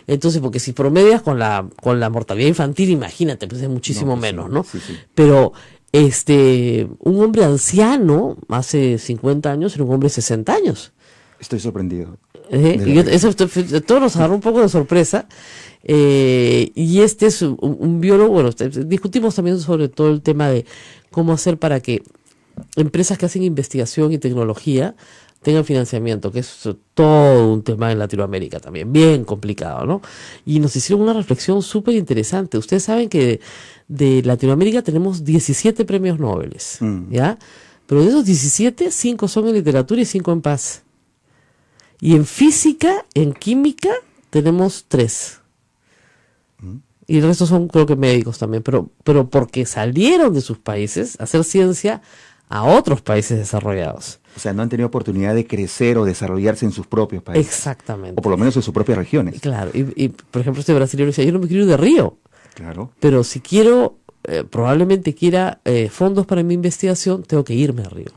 Entonces, porque si promedias con la mortalidad infantil, imagínate, pues es muchísimo menos, ¿no? Sí. Pero... un hombre anciano, hace 50 años, era un hombre de 60 años. Estoy sorprendido. Eso todo nos agarró un poco de sorpresa. Y este es un biólogo. Bueno, discutimos también sobre todo el tema de cómo hacer para que empresas que hacen investigación y tecnología tengan financiamiento, que es todo un tema en Latinoamérica también, bien complicado, ¿no? Y nos hicieron una reflexión súper interesante. Ustedes saben que de Latinoamérica tenemos 17 premios Nobel, ¿ya? Pero de esos 17, 5 son en literatura y 5 en paz. Y en física, en química, tenemos 3. Y el resto son, creo que médicos también, pero porque salieron de sus países a hacer ciencia a otros países desarrollados. O sea, no han tenido oportunidad de crecer o desarrollarse en sus propios países. Exactamente. O por lo menos en sus propias regiones. Claro, y por ejemplo, este brasileño decía, yo no me quiero ir de Río. Claro. Pero si quiero, probablemente quiera fondos para mi investigación, tengo que irme a Río.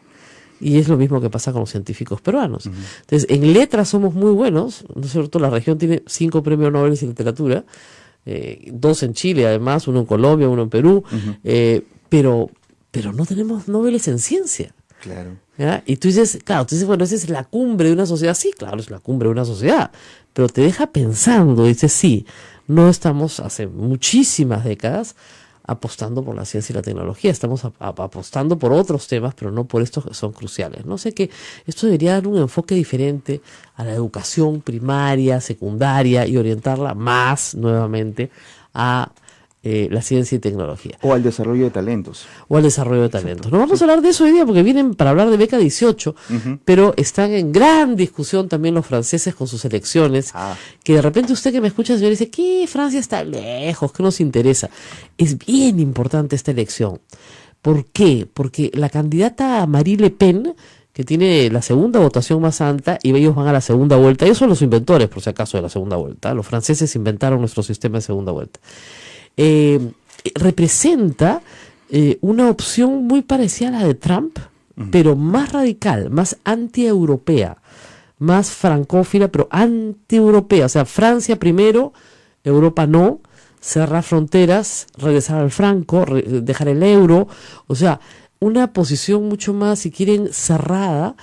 Y es lo mismo que pasa con los científicos peruanos. Entonces, en letras somos muy buenos, ¿no es cierto? La región tiene 5 premios Nobel en literatura, 2 en Chile además, 1 en Colombia, 1 en Perú, pero no tenemos Nobeles en ciencia. Claro. ¿Ya? Y tú dices, bueno, esa es la cumbre de una sociedad. Sí, claro, es la cumbre de una sociedad, pero te deja pensando, dices, sí, no estamos hace muchísimas décadas apostando por la ciencia y la tecnología, estamos apostando por otros temas, pero no por estos que son cruciales. No sé, que esto debería dar un enfoque diferente a la educación primaria, secundaria, y orientarla más nuevamente a la ciencia y tecnología. O al desarrollo de talentos. No vamos a hablar de eso hoy día porque vienen para hablar de beca 18, pero están en gran discusión también los franceses con sus elecciones, que de repente usted que me escucha, señor, dice que Francia está lejos, que nos interesa. Es bien importante esta elección. ¿Por qué? Porque la candidata Marine Le Pen, que tiene la segunda votación más alta, y ellos van a la segunda vuelta, ellos son los inventores, por si acaso, de la segunda vuelta. Los franceses inventaron nuestro sistema de segunda vuelta. Representa una opción muy parecida a la de Trump, pero más radical, más anti-europea, más francófila, pero anti-europea. O sea, Francia primero, Europa no, cerrar fronteras, regresar al franco, dejar el euro. O sea, una posición mucho más, si quieren, cerrada,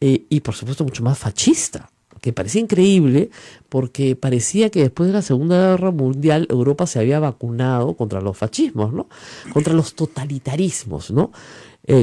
y por supuesto mucho más fascista, que parecía increíble, porque parecía que después de la Segunda Guerra Mundial Europa se había vacunado contra los fascismos, ¿no? Contra los totalitarismos, ¿no?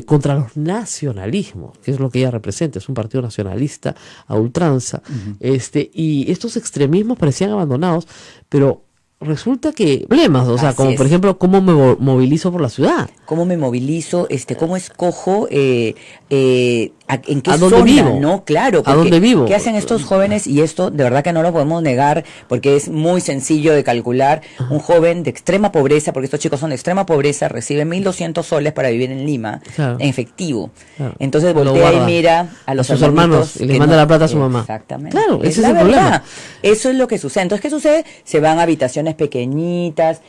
Contra los nacionalismos, que es lo que ella representa, es un partido nacionalista a ultranza, y estos extremismos parecían abandonados, pero resulta que problemas, o sea, como por ejemplo, ¿cómo me movilizo por la ciudad? ¿Cómo me movilizo? ¿Cómo escojo en qué ¿A dónde zona? vivo? ¿No? Claro. ¿A dónde vivo? ¿Qué hacen estos jóvenes? Y esto de verdad que no lo podemos negar, porque es muy sencillo de calcular. Un joven de extrema pobreza, porque estos chicos son de extrema pobreza, recibe 1.200 soles para vivir en Lima, en efectivo. Entonces voltea y mira a sus hermanos y les manda la plata a su mamá. Exactamente. Claro, ese es la el problema. Eso es lo que sucede. Entonces, ¿qué sucede? Se van a habitaciones pequeñitas,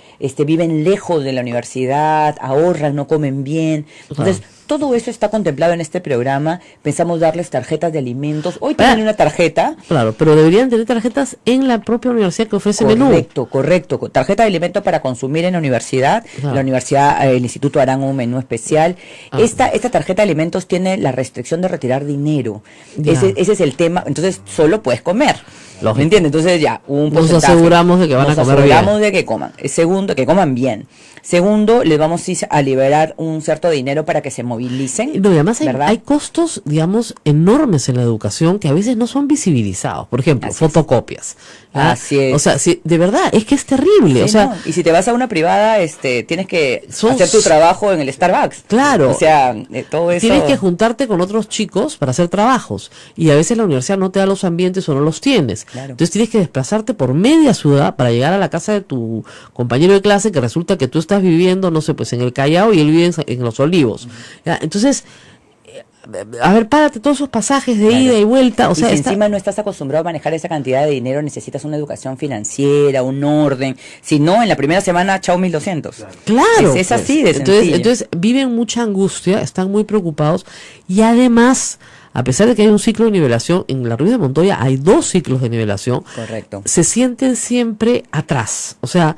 viven lejos de la universidad, ahorran, no comen bien. Entonces, todo eso está contemplado en este programa. Pensamos darles tarjetas de alimentos. Hoy tienen una tarjeta. Claro, pero deberían tener tarjetas en la propia universidad que ofrece menú. Correcto. Tarjeta de alimentos para consumir en la universidad. La universidad, el instituto harán un menú especial. Esta tarjeta de alimentos tiene la restricción de retirar dinero. Ese es el tema. Entonces, solo puedes comer. ¿Me entiendes? Entonces ya, un porcentaje. Nos aseguramos de que van a comer bien. Nos aseguramos de que coman. Segundo, que coman bien. Segundo, les vamos a liberar un cierto dinero para que se movilicen. No, y además hay costos, digamos, enormes en la educación que a veces no son visibilizados. Por ejemplo, fotocopias. Así es. O sea, de verdad, es que es terrible. O sea, no. Y si te vas a una privada, tienes que hacer tu trabajo en el Starbucks. Claro. O sea, todo eso. Tienes que juntarte con otros chicos para hacer trabajos. Y a veces la universidad no te da los ambientes o no los tienes. Claro. Entonces tienes que desplazarte por media ciudad para llegar a la casa de tu compañero de clase, que resulta que tú estás viviendo, no sé, pues en el Callao y él vive en Los Olivos. ¿Ya? Entonces, a ver, párate todos esos pasajes de ida y vuelta. O sea, si encima no estás acostumbrado a manejar esa cantidad de dinero, necesitas una educación financiera, un orden. Si no, en la primera semana, chao 1.200. Claro. Es así de sencillo. Entonces viven mucha angustia, están muy preocupados, y además, a pesar de que hay un ciclo de nivelación, en la Ruiz de Montoya hay 2 ciclos de nivelación. Correcto. Se sienten siempre atrás. O sea,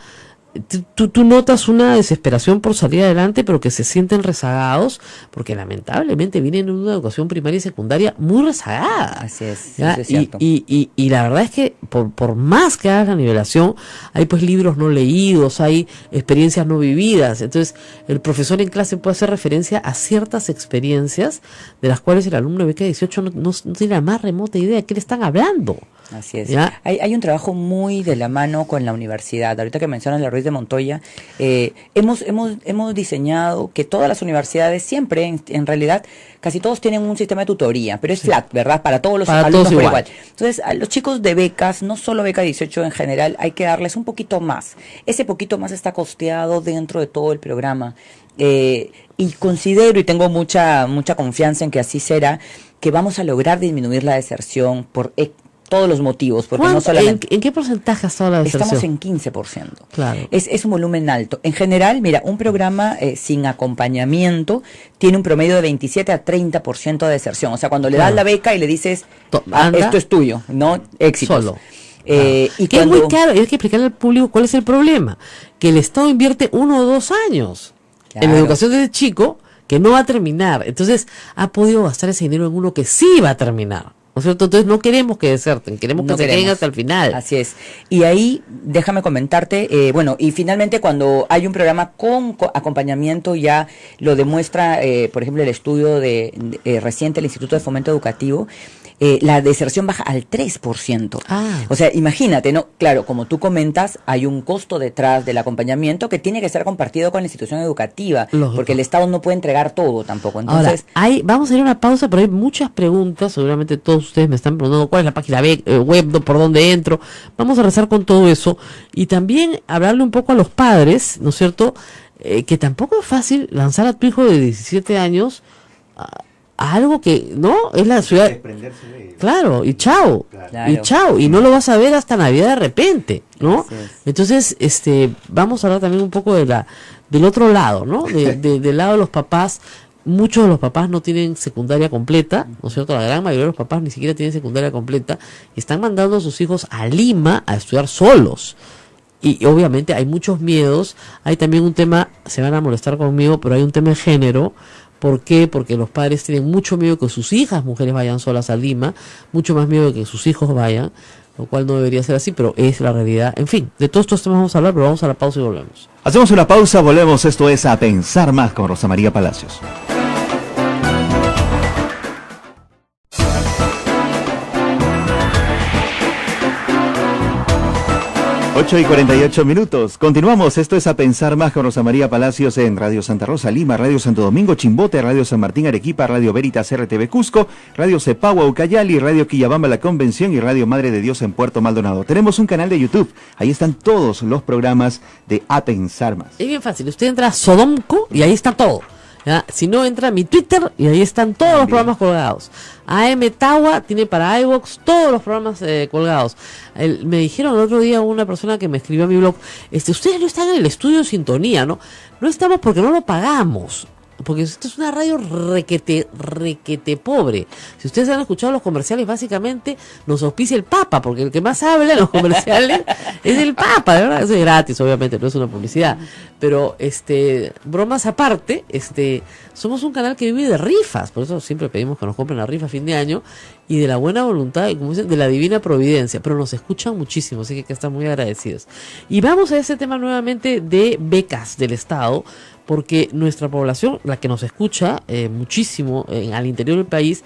tú notas una desesperación por salir adelante, pero que se sienten rezagados, porque lamentablemente vienen de una educación primaria y secundaria muy rezagada. Así es, ¿ya? eso es cierto. Y la verdad es que por más que hagas la nivelación, hay pues libros no leídos, hay experiencias no vividas. Entonces, el profesor en clase puede hacer referencia a ciertas experiencias de las cuales el alumno de beca 18 no tiene la más remota idea de qué le están hablando. Así es. ¿Ya? Hay un trabajo muy de la mano con la universidad. Ahorita que mencionas la Ruiz de Montoya, hemos diseñado que todas las universidades siempre, en realidad, casi todos tienen un sistema de tutoría, pero es flat, ¿verdad? Para todos los alumnos por igual. Entonces, a los chicos de becas, no solo beca 18 en general, hay que darles un poquito más. Ese poquito más está costeado dentro de todo el programa. Y considero, y tengo mucha confianza en que así será, que vamos a lograr disminuir la deserción por todos los motivos, porque no solamente... ¿En qué porcentaje ha estado la deserción? Estamos en 15%. Claro. Es un volumen alto. En general, mira, un programa sin acompañamiento tiene un promedio de 27 a 30% de deserción. O sea, cuando le das la beca y le dices, esto es tuyo, ¿no? Éxitos. Solo. Y que es muy caro, y hay que explicarle al público cuál es el problema, que el Estado invierte 1 o 2 años en la educación desde chico, que no va a terminar, entonces ha podido gastar ese dinero en uno que sí va a terminar. ¿No es cierto? Entonces no queremos que deserten, queremos que se queden hasta el final. Así es. Y ahí, déjame comentarte, y finalmente cuando hay un programa con acompañamiento, ya lo demuestra, por ejemplo, el estudio reciente del Instituto de Fomento Educativo, la deserción baja al 3%. O sea, imagínate, ¿no? Claro, como tú comentas, hay un costo detrás del acompañamiento que tiene que ser compartido con la institución educativa, porque el Estado no puede entregar todo tampoco. Entonces, ahora, vamos a ir a una pausa, pero hay muchas preguntas, seguramente todos ustedes me están preguntando cuál es la página web, por dónde entro. Vamos a rezar con todo eso y también hablarle un poco a los padres, ¿no es cierto? Que tampoco es fácil lanzar a tu hijo de 17 años a algo que, ¿no? Es la ciudad. Claro, y chao. Claro. Y chao. Y no lo vas a ver hasta Navidad de repente, ¿no? Entonces, vamos a hablar también un poco del otro lado, ¿no? Del lado de los papás. Muchos de los papás no tienen secundaria completa, ¿no es cierto? La gran mayoría de los papás ni siquiera tienen secundaria completa y están mandando a sus hijos a Lima a estudiar solos. Y obviamente hay muchos miedos. Hay también un tema, se van a molestar conmigo, pero hay un tema de género. ¿Por qué? Porque los padres tienen mucho miedo que sus hijas mujeres vayan solas a Lima, mucho más miedo de que sus hijos vayan, lo cual no debería ser así, pero es la realidad. En fin, de todos estos temas vamos a hablar, pero vamos a la pausa y volvemos. Hacemos una pausa, volvemos. Esto es A Pensar Más con Rosa María Palacios. 8:48. Continuamos. Esto es A Pensar Más con Rosa María Palacios en Radio Santa Rosa, Lima, Radio Santo Domingo, Chimbote, Radio San Martín, Arequipa, Radio Veritas, RTV Cusco, Radio Cepagua, Ucayali, Radio Quillabamba, La Convención y Radio Madre de Dios en Puerto Maldonado. Tenemos un canal de YouTube. Ahí están todos los programas de A Pensar Más. Es bien fácil. Usted entra a Sodomco y ahí está todo. ¿Ya? Si no, entra a mi Twitter y ahí están todos los programas colgados. AM Tawa tiene para iVoox todos los programas colgados. Me dijeron el otro día una persona que me escribió a mi blog, ustedes no están en el estudio de sintonía, ¿no? No estamos porque no lo pagamos. Porque esto es una radio requete pobre. Si ustedes han escuchado los comerciales, básicamente nos auspicia el Papa, porque el que más habla en los comerciales es el Papa, de verdad. Eso es gratis, obviamente, no es una publicidad. Pero, bromas aparte, somos un canal que vive de rifas, por eso siempre pedimos que nos compren la rifa a fin de año, y de la buena voluntad, y como dicen, de la divina providencia, pero nos escuchan muchísimo, así que están muy agradecidos. Y vamos a ese tema nuevamente de becas del Estado, porque nuestra población, la que nos escucha muchísimo al interior del país,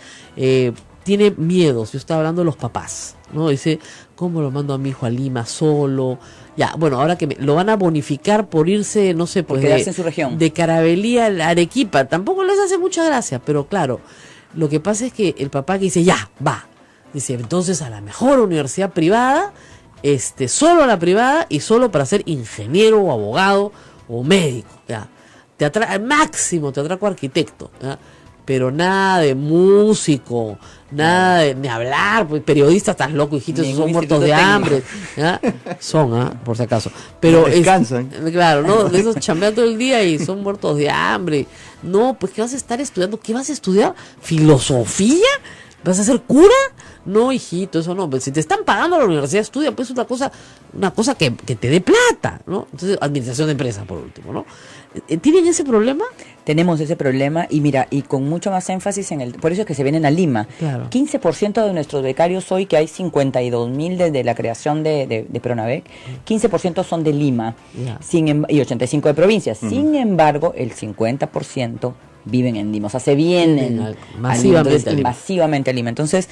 tiene miedos. Yo estaba hablando de los papás, ¿no? Dice, ¿cómo lo mando a mi hijo a Lima solo? Ya, bueno, ahora que lo van a bonificar por irse, no sé, pues quedarse en su región. De Carabelía a Arequipa, tampoco les hace mucha gracia, pero claro, lo que pasa es que el papá que dice, ya, va, dice, entonces a la mejor universidad privada, solo a la privada y solo para ser ingeniero o abogado o médico, ya. Máximo te atraco arquitecto, ¿ya? Pero nada de músico, nada de ni hablar, pues periodistas estás loco, hijitos, son muertos de hambre, ¿ya? Son, por si acaso. Pero no descansan. Claro, no, de esos chambean todo el día y son muertos de hambre. No, pues ¿qué vas a estar estudiando? ¿Qué vas a estudiar? ¿Filosofía? ¿Vas a ser cura? No, hijito, eso no. Pues si te están pagando a la universidad, estudia, pues una cosa que te dé plata, ¿no? Entonces, administración de empresas, por último, ¿no? ¿Tienen ese problema? Tenemos ese problema y mira, y con mucho más énfasis por eso es que se vienen a Lima. Claro. 15% de nuestros becarios hoy, que hay 52.000 desde la creación de Pronavec, 15% son de Lima, y 85 de provincias. Sin embargo, el 50% viven en Lima, o sea, se vienen masivamente a Lima. Entonces,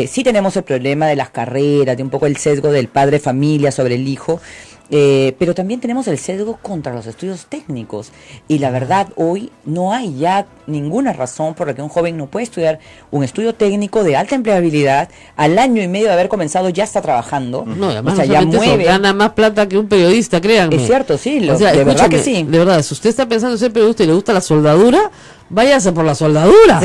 sí tenemos el problema de las carreras, de un poco el sesgo del padre familia sobre el hijo, pero también tenemos el sesgo contra los estudios técnicos. Y la verdad, hoy no hay ya ninguna razón por la que un joven no puede estudiar un estudio técnico de alta empleabilidad. Al año y medio de haber comenzado ya está trabajando. No, además, o sea, ya mueve. Gana más plata que un periodista, créanme. Es cierto, sí, o sea, de verdad que sí. De verdad, si usted está pensando en ser periodista y le gusta la soldadura, váyase por la soldadura.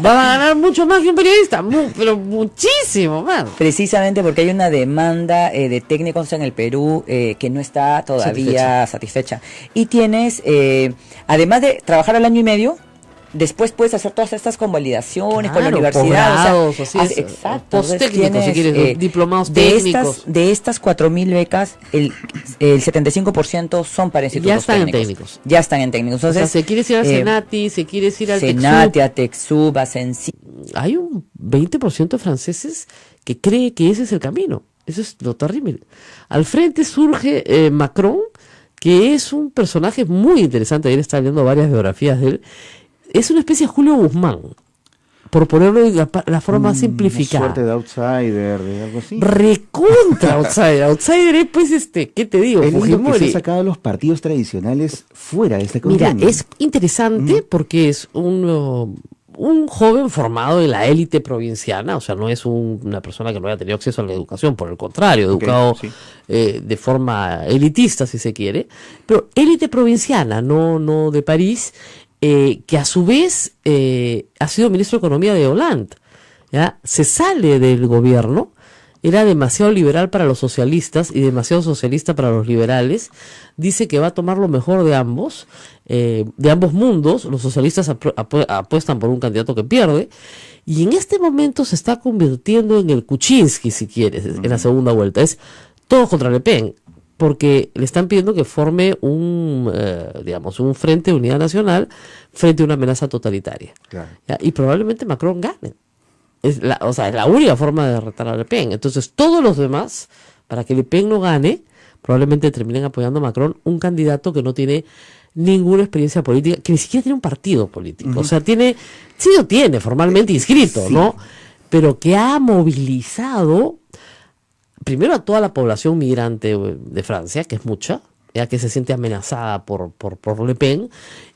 Va a ganar mucho más que un periodista, pero muchísimo más. Precisamente porque hay una demanda de técnicos en el Perú que no está todavía satisfecha. Y tienes, además de trabajar al año y medio, después puedes hacer todas estas convalidaciones con la Claro, universidad. posgrados, Exacto. Posttécnicos, si quieres, diplomados técnicos. De estas 4.000 becas, el 75% son para institutos Ya están técnicos. en técnicos. Ya están en técnicos. Entonces, o sea, se quieres ir al Senati, se quieres ir al Senati, a TechSoup, a Sensi. Hay un 20% de franceses que cree que ese es el camino. Eso es lo terrible. Al frente surge Macron, que es un personaje muy interesante. Ayer estaba leyendo varias biografías de él. Es una especie de Julio Guzmán, por ponerlo de la forma simplificada. Una suerte de outsider, de algo así. Recontra outsider. Outsider es, pues, ¿qué te digo? El único que Fujimori. se ha sacado a los partidos tradicionales fuera de este Mira, convenio. es interesante porque es un joven formado en la élite provinciana, o sea, no es una persona que no haya tenido acceso a la educación, por el contrario, educado sí. De forma elitista, si se quiere, pero élite provinciana, no de París, que a su vez ha sido ministro de Economía de Hollande, ¿ya? Se sale del gobierno, era demasiado liberal para los socialistas y demasiado socialista para los liberales. Dice que va a tomar lo mejor de ambos mundos. Los socialistas apuestan por un candidato que pierde, y en este momento se está convirtiendo en el Kuczynski, si quieres, en la segunda vuelta. Es todo contra Le Pen, porque le están pidiendo que forme un frente de unidad nacional frente a una amenaza totalitaria. Claro. ¿Ya? Y probablemente Macron gane. Es la única forma de derrotar a Le Pen. Entonces, todos los demás, para que Le Pen no gane, probablemente terminen apoyando a Macron, un candidato que no tiene ninguna experiencia política, que ni siquiera tiene un partido político. O sea, sí lo tiene formalmente inscrito, sí, ¿no? Pero que ha movilizado primero a toda la población migrante de Francia, que es mucha, ya que se siente amenazada por Le Pen,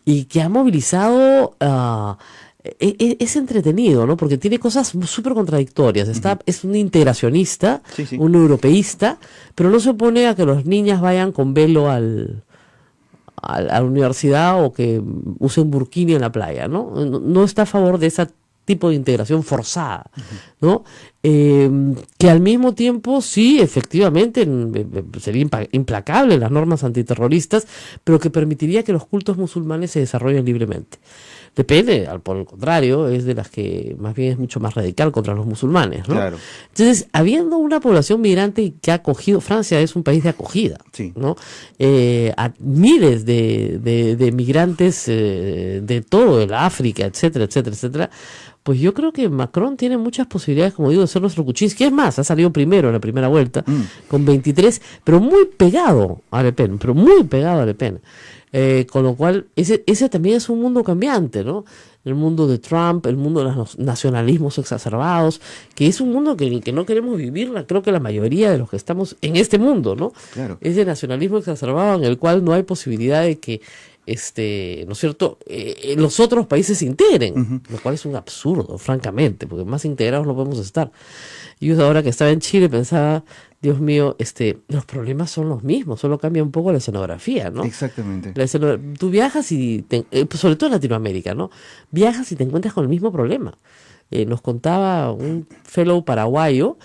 y que ha movilizado... es entretenido, ¿no? Porque tiene cosas súper contradictorias. Es un integracionista, Sí. un europeísta, pero no se opone a que los niñas vayan con velo a la universidad o que usen burkini en la playa, ¿no? No está a favor de ese tipo de integración forzada, ¿no? Que al mismo tiempo, sí, efectivamente, sería implacable en las normas antiterroristas, pero que permitiría que los cultos musulmanes se desarrollen libremente. Depende, por el contrario, es de las que más bien es mucho más radical contra los musulmanes, ¿no? Claro. Entonces, habiendo una población migrante que ha acogido, Francia es un país de acogida, Sí. ¿no? A miles de migrantes de todo el África, etcétera, etcétera, etcétera. Pues yo creo que Macron tiene muchas posibilidades, como digo, de ser nuestro Kuczynski. Es más, ha salido primero en la primera vuelta, con 23, pero muy pegado a Le Pen, con lo cual, ese también es un mundo cambiante, ¿no? El mundo de Trump, el mundo de los nacionalismos exacerbados, que es un mundo que no queremos vivir, creo que la mayoría de los que estamos en este mundo, ¿no? Claro. Ese nacionalismo exacerbado en el cual no hay posibilidad de que, ¿no es cierto?, los otros países se integren, lo cual es un absurdo, francamente, porque más integrados no podemos estar. Yo ahora que estaba en Chile pensaba, Dios mío, los problemas son los mismos, solo cambia un poco la escenografía, ¿no? Exactamente. Tú viajas y, sobre todo en Latinoamérica, ¿no? Viajas y te encuentras con el mismo problema. Nos contaba un fellow paraguayo,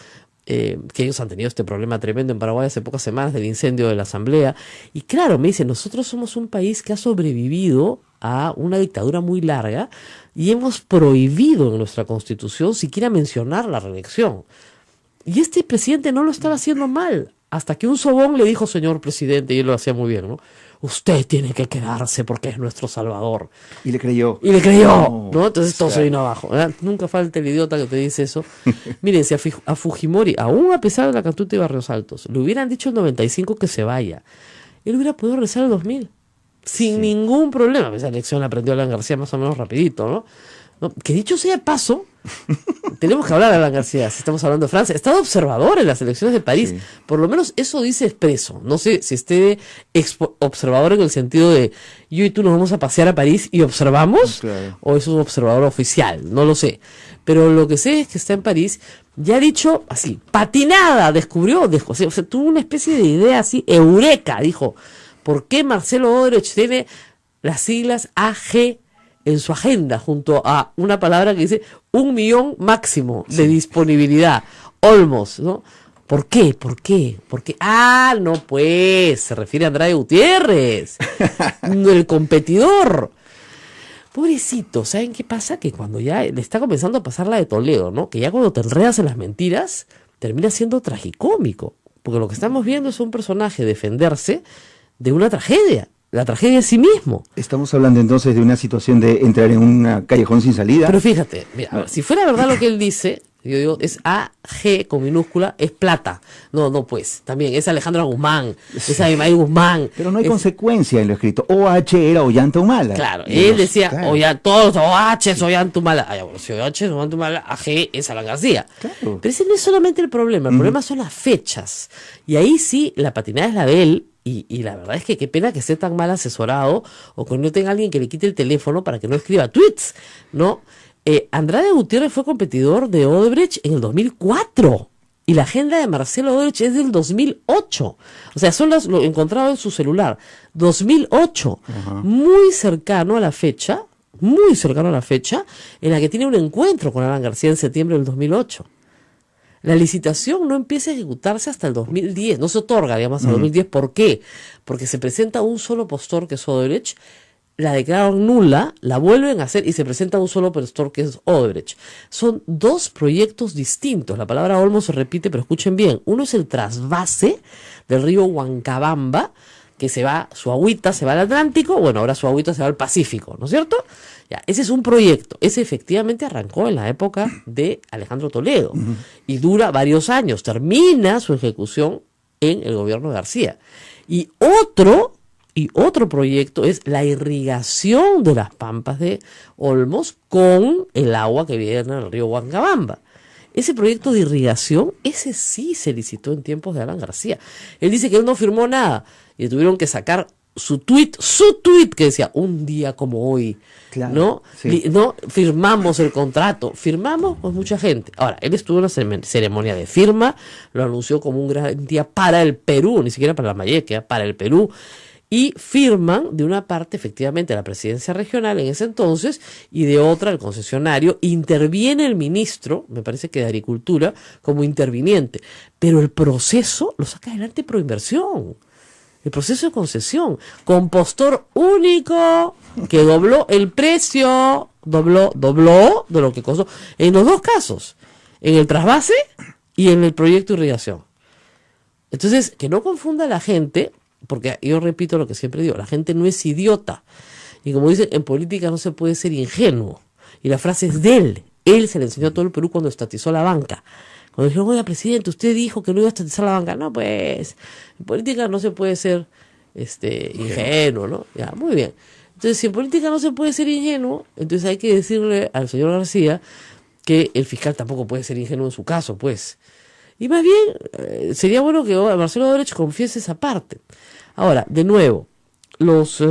que ellos han tenido este problema tremendo en Paraguay hace pocas semanas del incendio de la Asamblea. Y claro, me dice, nosotros somos un país que ha sobrevivido a una dictadura muy larga y hemos prohibido en nuestra Constitución siquiera mencionar la reelección. Y este presidente no lo estaba haciendo mal, hasta que un sobón le dijo, señor presidente, y él lo hacía muy bien, ¿no? Usted tiene que quedarse porque es nuestro salvador. Y le creyó. ¿No? Entonces todo claro. se vino abajo, ¿verdad? Nunca falta el idiota que te dice eso. Miren, si a Fujimori, aún a pesar de la Catuta y Barrios Altos, le hubieran dicho el 95 que se vaya, él hubiera podido regresar el 2000, sin ningún problema. Esa elección la aprendió Alan García más o menos rapidito, ¿no? Que dicho sea de paso, tenemos que hablar de Alan García, si estamos hablando de Francia, ha estado observador en las elecciones de París, Sí. por lo menos eso dice expreso, no sé si esté observador en el sentido de yo y tú nos vamos a pasear a París y observamos, Claro. o es un observador oficial, no lo sé, pero lo que sé es que está en París, ya ha dicho así, patinada, descubrió, o sea, tuvo una especie de idea así, eureka, dijo, ¿por qué Marcelo Odebrecht tiene las siglas AG en su agenda, junto a una palabra que dice 1 millón máximo de disponibilidad? Olmos, ¿no? ¿Por qué? Ah, no, pues, se refiere a Andrade Gutiérrez, el competidor. Pobrecito, ¿saben qué pasa? Que cuando ya le está comenzando a pasar la de Toledo, ¿no? Que ya cuando te enredas en las mentiras, termina siendo tragicómico. Porque lo que estamos viendo es un personaje defenderse de una tragedia. La tragedia en sí mismo. Estamos hablando entonces de una situación de entrar en un callejón sin salida. Pero fíjate, mira, a ver, si fuera verdad lo que él dice, yo digo, es AG con minúscula, es plata. No, pues, también es Alejandro Guzmán, es Abimael Guzmán. Pero no hay consecuencia en lo escrito. OH era Ollanta Humala. Claro, él decía, claro, todos los OH es Ollanta Humala. Ay, bueno, si OH es Ollanta Humala, AG es Alan García. Claro. Pero ese no es solamente el problema, el problema son las fechas. Y ahí sí, la patinada es la de él. Y la verdad es que qué pena que esté tan mal asesorado o que no tenga alguien que le quite el teléfono para que no escriba tweets, ¿no? Andrade Gutiérrez fue competidor de Odebrecht en el 2004 y la agenda de Marcelo Odebrecht es del 2008. O sea, lo encontrado en su celular. 2008, muy cercano a la fecha en la que tiene un encuentro con Alan García en septiembre del 2008. La licitación no empieza a ejecutarse hasta el 2010, no se otorga, digamos, hasta el 2010. ¿Por qué? Porque se presenta un solo postor, que es Odebrecht, la declaran nula, la vuelven a hacer y se presenta un solo postor, que es Odebrecht. Son dos proyectos distintos. La palabra Olmo se repite, pero escuchen bien. Uno es el trasvase del río Huancabamba, que su agüita se va al Atlántico, bueno, ahora su agüita se va al Pacífico, ¿no es cierto? Ya, ese es un proyecto, ese efectivamente arrancó en la época de Alejandro Toledo y dura varios años, termina su ejecución en el gobierno de García. Y otro proyecto es la irrigación de las pampas de Olmos con el agua que viene del río Huancabamba. Ese proyecto de irrigación, ese sí se licitó en tiempos de Alan García. Él dice que él no firmó nada y tuvieron que sacar su tweet que decía un día como hoy, claro, ¿no? Sí. No firmamos el contrato, firmamos pues mucha gente. Ahora, él estuvo en la ceremonia de firma, lo anunció como un gran día para el Perú, ni siquiera para la Mayeque, para el Perú. Y firman de una parte efectivamente la presidencia regional en ese entonces y de otra el concesionario. Interviene el ministro, me parece que de Agricultura, como interviniente, pero el proceso lo saca adelante Proinversión. El proceso de concesión, con postor único, que dobló el precio, dobló de lo que costó, en los dos casos, en el trasvase y en el proyecto de irrigación. Entonces, que no confunda a la gente, porque yo repito lo que siempre digo, la gente no es idiota. Y como dicen, en política no se puede ser ingenuo. Y la frase es de él. Él se le enseñó a todo el Perú cuando estatizó la banca. Cuando dijeron, oiga, presidente, usted dijo que no iba a estatizar la banca. No, pues, en política no se puede ser ingenuo, ¿no? Ya, muy bien. Entonces, si en política no se puede ser ingenuo, entonces hay que decirle al señor García que el fiscal tampoco puede ser ingenuo en su caso, pues. Y más bien, sería bueno que Marcelo Odebrecht confiese esa parte. Ahora, de nuevo, los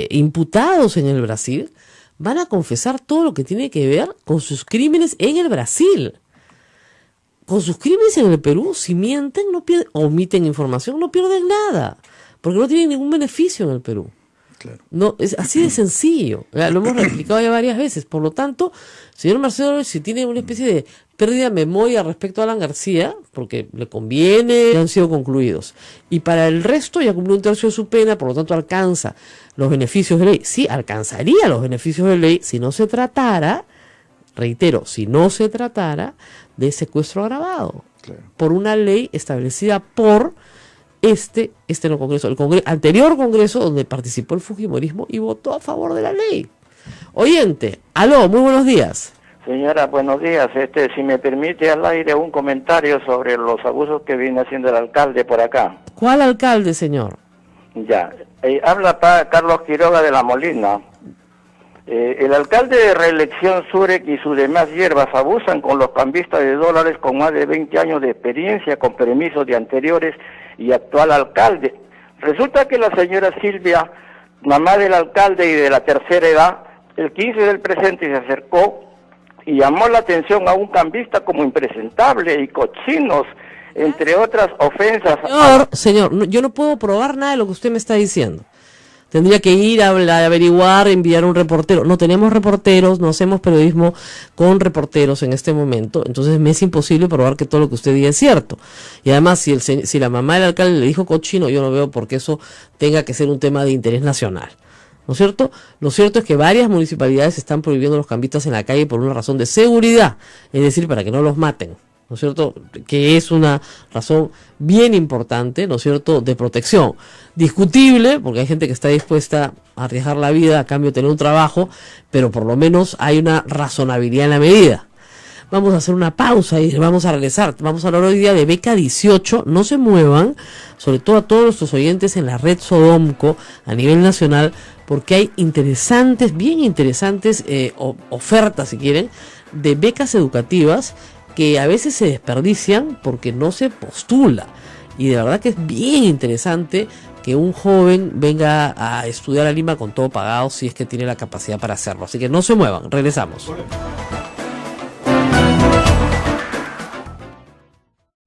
imputados en el Brasil van a confesar todo lo que tiene que ver con sus crímenes en el Brasil. Con sus crímenes en el Perú, si mienten, omiten información, no pierden nada, porque no tienen ningún beneficio en el Perú. Claro. No, es así de sencillo. Lo hemos explicado ya varias veces. Por lo tanto, señor Marcelo, si tiene una especie de pérdida de memoria respecto a Alan García, porque le conviene, ya han sido concluidos. Y para el resto ya cumplió un tercio de su pena, por lo tanto alcanza los beneficios de ley. Sí, alcanzaría los beneficios de ley si no se tratara, reitero, si no se tratara de secuestro agravado. Claro. Por una ley establecida por no Congreso, el anterior Congreso donde participó el fujimorismo y votó a favor de la ley. Oyente, aló, muy buenos días. Señora, buenos días. Si me permite al aire un comentario sobre los abusos que viene haciendo el alcalde por acá. ¿Cuál alcalde, señor? Ya, habla Carlos Quiroga de La Molina. El alcalde de Reelección Surek y sus demás hierbas abusan con los cambistas de dólares con más de 20 años de experiencia, con permisos de anteriores y actual alcalde. Resulta que la señora Silvia, mamá del alcalde y de la tercera edad, el 15 del presente se acercó y llamó la atención a un cambista como impresentable y cochinos, entre otras ofensas. Señor, yo no puedo probar nada de lo que usted me está diciendo. Tendría que ir a averiguar, enviar un reportero. No tenemos reporteros, no hacemos periodismo con reporteros en este momento. Entonces me es imposible probar que todo lo que usted diga es cierto. Y además, si la mamá del alcalde le dijo cochino, yo no veo por qué eso tenga que ser un tema de interés nacional. ¿no es cierto? Lo cierto es que varias municipalidades están prohibiendo los cambistas en la calle por una razón de seguridad, es decir, para que no los maten, ¿no es cierto? Que es una razón bien importante, ¿no es cierto?, de protección. Discutible, porque hay gente que está dispuesta a arriesgar la vida a cambio de tener un trabajo, pero por lo menos hay una razonabilidad en la medida. Vamos a hacer una pausa y vamos a regresar. Vamos a hablar hoy día de Beca 18. No se muevan, sobre todo a todos nuestros oyentes en la red Sodomco a nivel nacional, porque hay interesantes, bien interesantes ofertas, si quieren, de becas educativas que a veces se desperdician porque no se postula. Y de verdad que es bien interesante que un joven venga a estudiar a Lima con todo pagado si es que tiene la capacidad para hacerlo. Así que no se muevan, regresamos.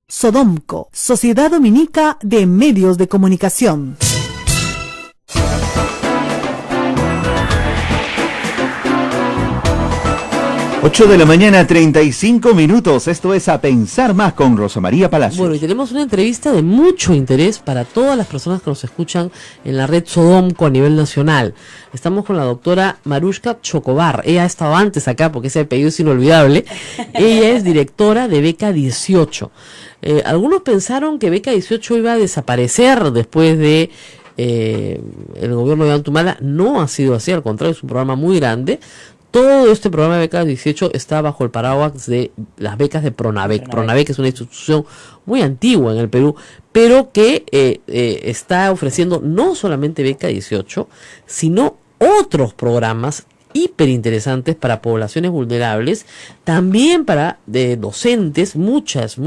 Sodomco, Sociedad Dominica de Medios de Comunicación. 8 de la mañana, 35 minutos. Esto es A Pensar Más con Rosa María Palacios. Bueno, y tenemos una entrevista de mucho interés para todas las personas que nos escuchan en la red Sodomco a nivel nacional. Estamos con la doctora Marushka Chocobar. Ella ha estado antes acá porque ese apellido es inolvidable. Ella es directora de Beca 18. Algunos pensaron que Beca 18 iba a desaparecer después de el gobierno de Antumala. No ha sido así, al contrario, es un programa muy grande. Todo este programa de Becas 18 está bajo el paraguas de las becas de Pronavec. Pronavec es una institución muy antigua en el Perú, pero que está ofreciendo no solamente Beca 18, sino otros programas hiper interesantes para poblaciones vulnerables, también para docentes, muchas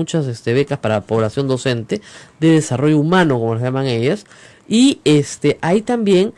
becas para población docente, de desarrollo humano, como las llaman ellas, y hay también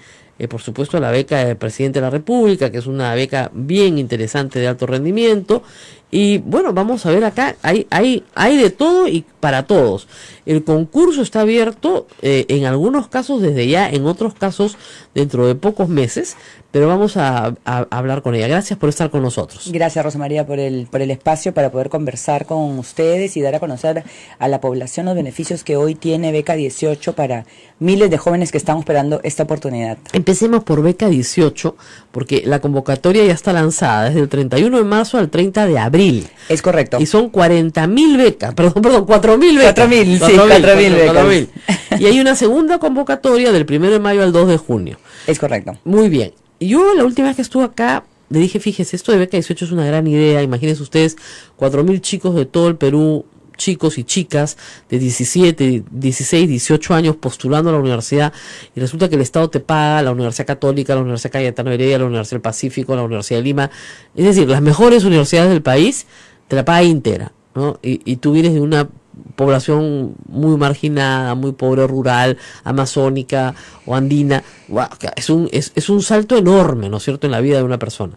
por supuesto la beca del presidente de la República, que es una beca bien interesante de alto rendimiento. Y bueno, vamos a ver acá, hay de todo y para todos. El concurso está abierto en algunos casos desde ya, en otros casos dentro de pocos meses, pero vamos a hablar con ella. Gracias por estar con nosotros. Gracias, Rosa María, por el espacio para poder conversar con ustedes y dar a conocer a la población los beneficios que hoy tiene Beca 18 para miles de jóvenes que están esperando esta oportunidad. Empecemos por Beca 18, porque la convocatoria ya está lanzada desde el 31 de marzo al 30 de abril. Es correcto. Y son 40.000 becas, perdón, 4.000 becas. 4.000, sí, 4.000 becas. 4.000. Y hay una segunda convocatoria del 1 de mayo al 2 de junio. Es correcto. Muy bien. Yo la última vez que estuve acá, le dije, fíjese, esto de Beca 18 es una gran idea. Imagínense ustedes, 4.000 chicos de todo el Perú, chicos y chicas de 17, 16, 18 años postulando a la universidad, y resulta que el Estado te paga la Universidad Católica, la Universidad Cayetano Heredia, la Universidad del Pacífico, la Universidad de Lima, es decir, las mejores universidades del país, te la paga entera, ¿no? Y tú vienes de una población muy marginada, muy pobre, rural, amazónica o andina. Wow, es un salto enorme, ¿no es cierto?, en la vida de una persona.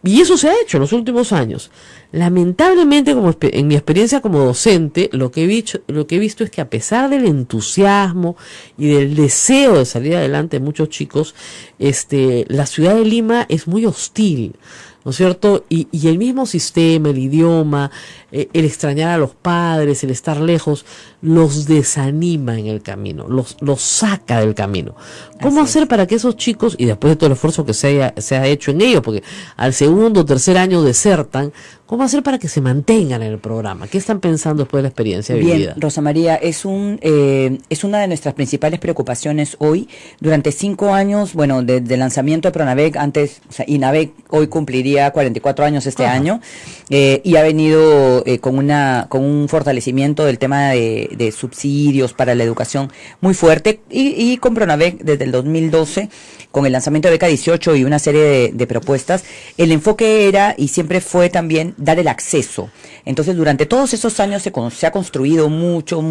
Y eso se ha hecho en los últimos años. Lamentablemente, en mi experiencia como docente, lo que he visto es que a pesar del entusiasmo y del deseo de salir adelante de muchos chicos, la ciudad de Lima es muy hostil, ¿no es cierto? Y el mismo sistema, el idioma, el extrañar a los padres, el estar lejos, los desanima en el camino, los saca del camino. ¿Cómo hacer para que esos chicos, y después de todo el esfuerzo que se ha hecho en ellos, porque al segundo o tercer año desertan, cómo hacer para que se mantengan en el programa? ¿Qué están pensando después de la experiencia vivida? Bien, Rosa María, es una de nuestras principales preocupaciones hoy. Durante 5 años, bueno, desde el lanzamiento de Pronavec, antes, o sea, INAVEC hoy cumpliría 44 años este año, y ha venido con un fortalecimiento del tema de subsidios para la educación muy fuerte, y con Pronavec desde el 2012, con el lanzamiento de Beca 18 y una serie de propuestas, el enfoque era y siempre fue también dar el acceso. Entonces, durante todos esos años se ha construido muchos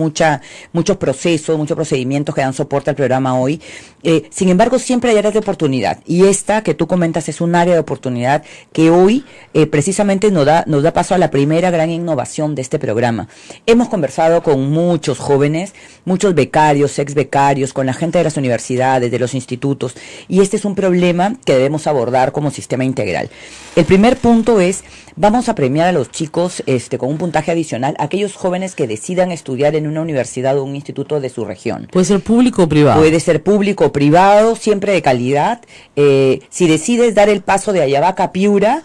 procesos, muchos procedimientos que dan soporte al programa hoy. Sin embargo, siempre hay áreas de oportunidad, y esta que tú comentas es un área de oportunidad que hoy precisamente nos da paso a la primera gran innovación de este programa. Hemos conversado con muchos jóvenes, muchos becarios, ex becarios, con la gente de las universidades, de los institutos, y este es un problema que debemos abordar como sistema integral. El primer punto es, vamos a premiar a los chicos con un puntaje adicional, aquellos jóvenes que decidan estudiar en una universidad o un instituto de su región. Puede ser público o privado. Puede ser público o privado, siempre de calidad. Si decides dar el paso de Ayabaca a Piura,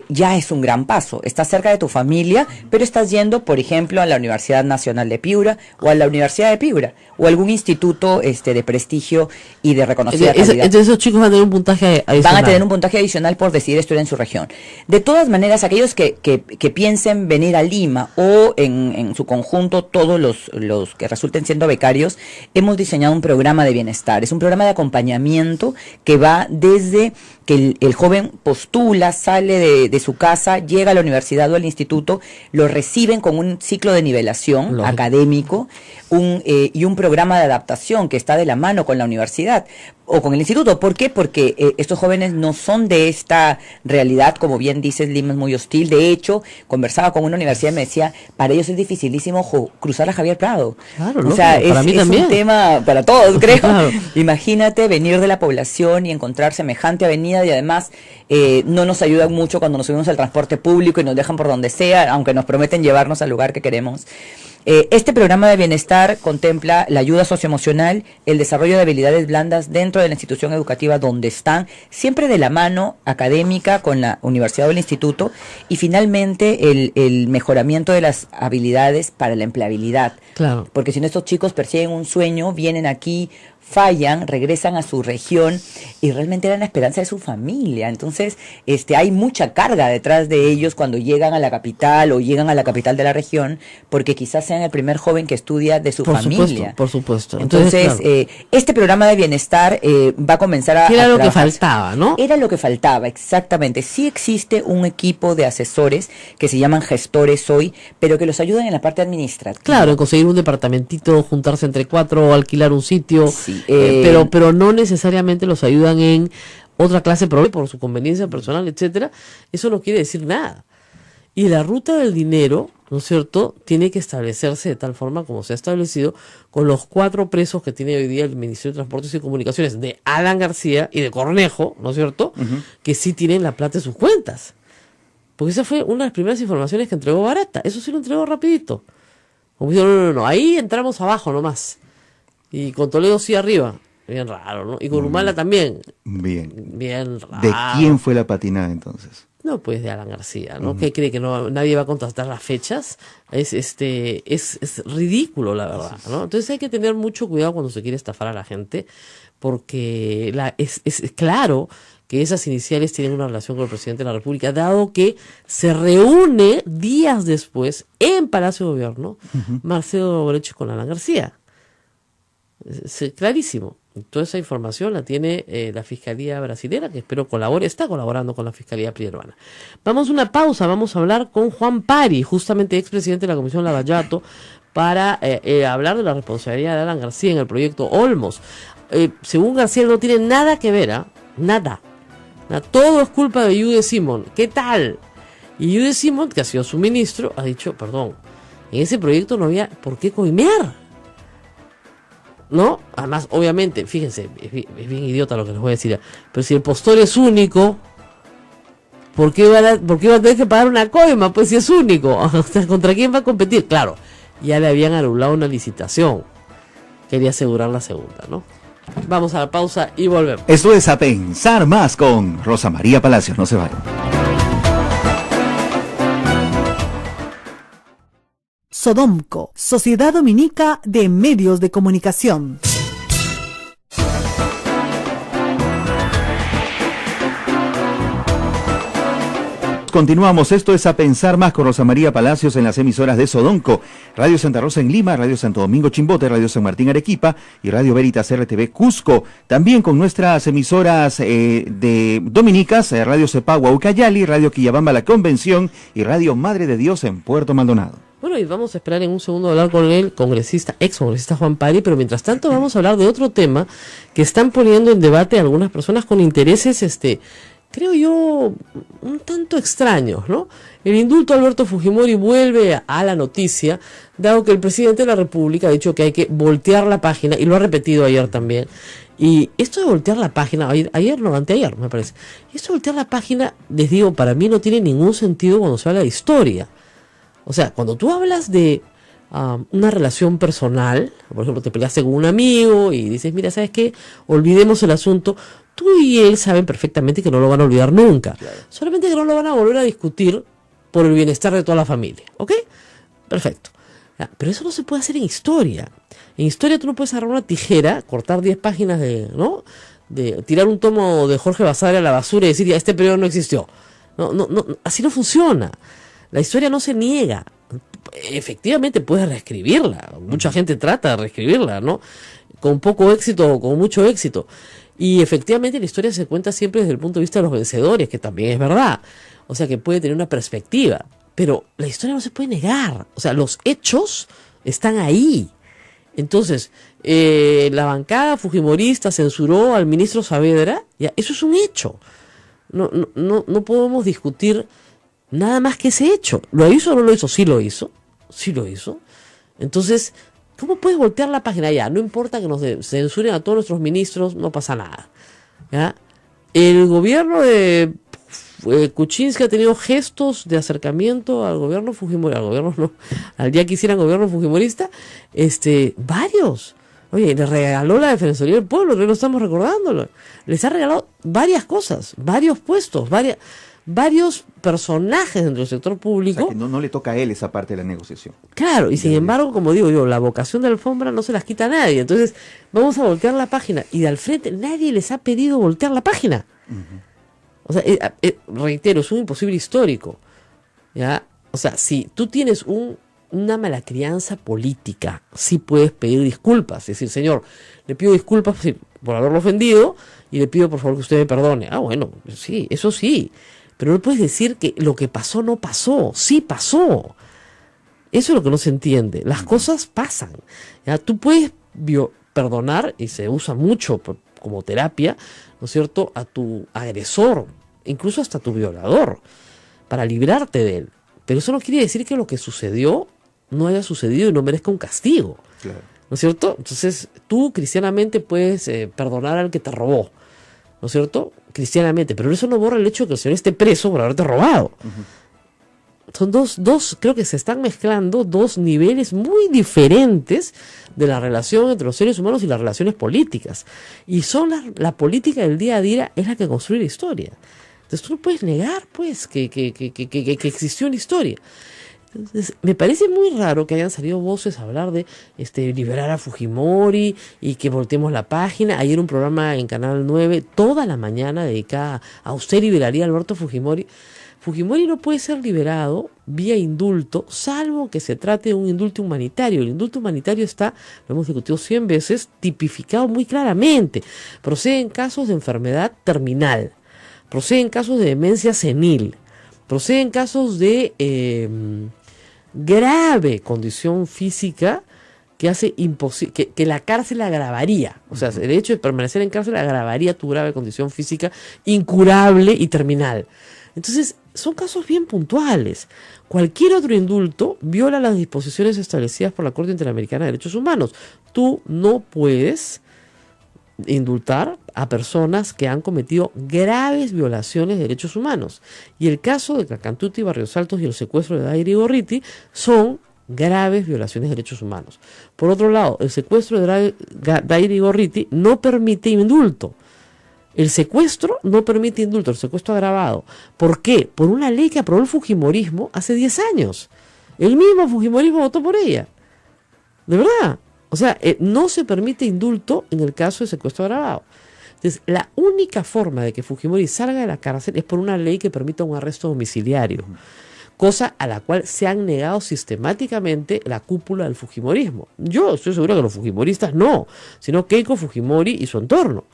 ya es un gran paso. Estás cerca de tu familia, pero estás yendo, por ejemplo, a la Universidad Nacional de Piura o a la Universidad de Piura o algún instituto de prestigio y de reconocida calidad. Entonces esos chicos van a tener un puntaje adicional. Van a tener un puntaje adicional por decidir estudiar en su región. De todas maneras, aquellos que piensen venir a Lima o en su conjunto, todos los que resulten siendo becarios, hemos diseñado un programa de bienestar. Es un programa de acompañamiento que va desde que el joven postula, sale de su casa, llega a la universidad o al instituto, lo reciben con un ciclo de nivelación académico y un programa de adaptación que está de la mano con la universidad o con el instituto. ¿Por qué? Porque estos jóvenes no son de esta realidad, como bien dices, Lima es muy hostil. De hecho, conversaba con una universidad y me decía, para ellos es dificilísimo cruzar a Javier Prado. Claro, o sea, para mí es también. un tema para todos, creo. Claro. Imagínate venir de la población y encontrar semejante avenida, y además no nos ayudan mucho cuando nos subimos al transporte público y nos dejan por donde sea, aunque nos prometen llevarnos al lugar que queremos. Este programa de bienestar contempla la ayuda socioemocional, el desarrollo de habilidades blandas dentro de la institución educativa donde están, siempre de la mano académica con la universidad o el instituto, y finalmente el mejoramiento de las habilidades para la empleabilidad. Claro. Porque si no, estos chicos persiguen un sueño, vienen aquí, fallan, regresan a su región y realmente eran la esperanza de su familia. Entonces, hay mucha carga detrás de ellos cuando llegan a la capital o llegan a la capital de la región, porque quizás sean el primer joven que estudia de su familia. Por supuesto. Entonces, claro, este programa de bienestar va a comenzar a... Era lo que faltaba, ¿no? Era lo que faltaba, exactamente. Sí existe un equipo de asesores que se llaman gestores hoy, pero que los ayudan en la parte administrativa. Claro, en conseguir un departamentito, juntarse entre 4 o alquilar un sitio. Sí. Pero no necesariamente los ayudan en otra clase por su conveniencia personal, etcétera. Eso no quiere decir nada. Y la ruta del dinero, ¿no es cierto?, tiene que establecerse de tal forma como se ha establecido con los 4 presos que tiene hoy día el Ministerio de Transportes y Comunicaciones, de Alan García y de Cornejo, ¿no es cierto?, que sí tienen la plata en sus cuentas. Porque esa fue una de las primeras informaciones que entregó Barata. Eso sí lo entregó rapidito. Como diciendo, no, ahí entramos abajo nomás. Y con Toledo sí arriba. Bien raro, ¿no? Y con Humala también. Bien raro. ¿De quién fue la patinada entonces? No, pues de Alan García, ¿no? ¿Qué cree que nadie va a contrastar las fechas? Es ridículo, la verdad, ¿no? Entonces hay que tener mucho cuidado cuando se quiere estafar a la gente, porque es claro que esas iniciales tienen una relación con el presidente de la República, dado que se reúne días después en Palacio de Gobierno Marcelo Brecht con Alan García. Es clarísimo. Toda esa información la tiene la Fiscalía Brasilera, que espero colabore, está colaborando con la Fiscalía Peruana. Vamos a una pausa, vamos a hablar con Juan Pari, justamente expresidente de la Comisión Lavallato, para hablar de la responsabilidad de Alan García en el proyecto Olmos. Según García no tiene nada que ver, nada. Todo es culpa de Yude Simón. ¿Qué tal? Y Yude Simón, que ha sido su ministro, ha dicho, perdón, en ese proyecto no había por qué coimear, ¿no? Además, obviamente, fíjense, es bien idiota lo que les voy a decir, pero si el postor es único, ¿por qué va a tener que pagar una coima? Pues si es único, ¿contra quién va a competir? Claro, ya le habían anulado una licitación, quería asegurar la segunda, ¿no? Vamos a la pausa y volvemos. Esto es A Pensar Más con Rosa María Palacios, no se vayan. Sodomco, Sociedad Dominica de Medios de Comunicación. Continuamos, esto es A Pensar Más con Rosa María Palacios en las emisoras de Sodonco, Radio Santa Rosa en Lima, Radio Santo Domingo Chimbote, Radio San Martín Arequipa y Radio Veritas RTV Cusco. También con nuestras emisoras de dominicas, Radio Cepagua Ucayali, Radio Quillabamba La Convención y Radio Madre de Dios en Puerto Maldonado. Bueno, y vamos a esperar en un segundo a hablar con el ex congresista Juan Pari, pero mientras tanto vamos a hablar de otro tema que están poniendo en debate algunas personas con intereses creo yo, un tanto extraños, ¿no? El indulto a Alberto Fujimori vuelve a la noticia, dado que el presidente de la República ha dicho que hay que voltear la página, y lo ha repetido ayer también. Y esto de voltear la página, ayer no, anteayer me parece, esto de voltear la página, les digo, para mí no tiene ningún sentido cuando se habla de historia. O sea, cuando tú hablas de una relación personal, por ejemplo, te peleaste con un amigo y dices, mira, ¿sabes qué? Olvidemos el asunto. Tú y él saben perfectamente que no lo van a olvidar nunca. Claro. Solamente que no lo van a volver a discutir por el bienestar de toda la familia. ¿Ok? Perfecto. Pero eso no se puede hacer en historia. En historia tú no puedes agarrar una tijera, cortar 10 páginas ¿no? De tirar un tomo de Jorge Basadre a la basura y decir, ya, este periodo no existió. No, así no funciona. La historia no se niega. Efectivamente puedes reescribirla. Mucha gente trata de reescribirla, ¿no? Con poco éxito o con mucho éxito. Y efectivamente la historia se cuenta siempre desde el punto de vista de los vencedores, que también es verdad. O sea que puede tener una perspectiva. Pero la historia no se puede negar. O sea, los hechos están ahí. Entonces, la bancada fujimorista censuró al ministro Saavedra. Ya, eso es un hecho. No podemos discutir nada más que ese hecho. ¿Lo hizo o no lo hizo? Sí lo hizo. Sí lo hizo. Entonces, ¿cómo puedes voltear la página? Ya, no importa que nos censuren a todos nuestros ministros, no pasa nada. ¿Ya? El gobierno de Kuczynski ha tenido gestos de acercamiento al gobierno Fujimori, al día que hicieran gobierno fujimorista, varios. Oye, le regaló la Defensoría del Pueblo, que no estamos recordándolo. Les ha regalado varias cosas, varios puestos, varios personajes dentro del sector público. O sea, que no le toca a él esa parte de la negociación. Claro, y sin embargo, como digo yo, la vocación de alfombra no se las quita a nadie. Entonces, vamos a voltear la página. Y de al frente, nadie les ha pedido voltear la página. O sea, reitero, es un imposible histórico. ¿Ya? O sea, si tú tienes una mala crianza política, sí puedes pedir disculpas. Es decir, señor, le pido disculpas por haberlo ofendido y le pido por favor que usted me perdone. Ah, bueno, sí, eso sí. Pero no puedes decir que lo que pasó no pasó. Sí pasó. Eso es lo que no se entiende. Las cosas pasan. ¿Ya? Tú puedes perdonar, y se usa mucho como terapia, ¿no es cierto?, a tu agresor, incluso hasta a tu violador, para librarte de él. Pero eso no quiere decir que lo que sucedió no haya sucedido y no merezca un castigo. Claro. ¿No es cierto? Entonces, tú cristianamente puedes perdonar al que te robó, ¿no es cierto? Cristianamente, pero eso no borra el hecho de que el señor esté preso por haberte robado. Son dos, creo que se están mezclando dos niveles muy diferentes de la relación entre los seres humanos y las relaciones políticas. Y son la política del día a día es la que construye la historia. Entonces tú no puedes negar, pues, que existió una historia. Entonces, me parece muy raro que hayan salido voces a hablar de liberar a Fujimori y que volteemos la página. Ayer un programa en Canal 9, toda la mañana dedicada a usted liberaría a Alberto Fujimori. Fujimori no puede ser liberado vía indulto, salvo que se trate de un indulto humanitario. El indulto humanitario está, lo hemos discutido 100 veces, tipificado muy claramente. Procede en casos de enfermedad terminal, procede en casos de demencia senil, procede en casos de grave condición física que hace imposible, que la cárcel agravaría. O sea, el hecho de permanecer en cárcel agravaría tu grave condición física incurable y terminal. Entonces, son casos bien puntuales. Cualquier otro indulto viola las disposiciones establecidas por la Corte Interamericana de Derechos Humanos. Tú no puedes indultar a personas que han cometido graves violaciones de derechos humanos. Y el caso de Cacantuti, Barrios Altos y el secuestro de Daira Gorriti son graves violaciones de derechos humanos. Por otro lado, el secuestro de Daira Gorriti no permite indulto. El secuestro no permite indulto, el secuestro agravado. ¿Por qué? Por una ley que aprobó el fujimorismo hace 10 años. El mismo fujimorismo votó por ella. De verdad. O sea, no se permite indulto en el caso de secuestro agravado. Entonces, la única forma de que Fujimori salga de la cárcel es por una ley que permita un arresto domiciliario. Cosa a la cual se han negado sistemáticamente la cúpula del fujimorismo. Yo estoy seguro que los fujimoristas no, sino Keiko Fujimori y su entorno.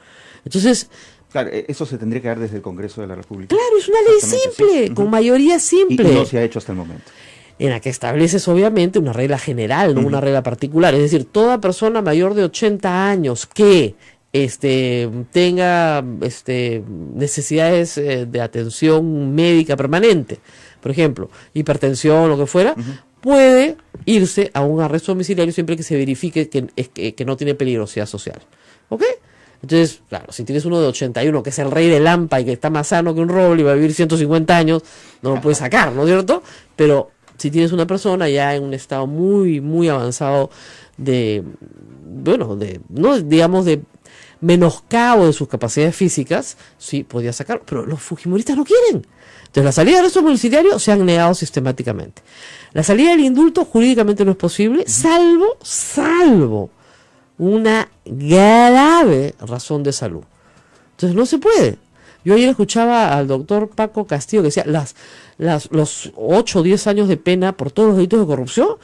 Entonces, claro, eso se tendría que dar desde el Congreso de la República. Claro, es una ley simple, sí. Con mayoría simple. Y no se ha hecho hasta el momento. En la que estableces obviamente una regla general, no una regla particular. Es decir, toda persona mayor de 80 años que tenga necesidades de atención médica permanente, por ejemplo, hipertensión, lo que fuera, puede irse a un arresto domiciliario siempre que se verifique que no tiene peligrosidad social. ¿Ok? Entonces, claro, si tienes uno de 81, que es el rey de Lampa y que está más sano que un roble y va a vivir 150 años, no lo puedes sacar, ¿no es cierto? Pero si tienes una persona ya en un estado muy, muy avanzado de menoscabo de sus capacidades físicas, sí, podría sacarlo, pero los fujimoristas no quieren. Entonces, la salida del arresto domiciliario se han negado sistemáticamente. La salida del indulto jurídicamente no es posible, salvo una grave razón de salud. Entonces no se puede. Yo ayer escuchaba al doctor Paco Castillo que decía los 8 o 10 años de pena por todos los delitos de corrupción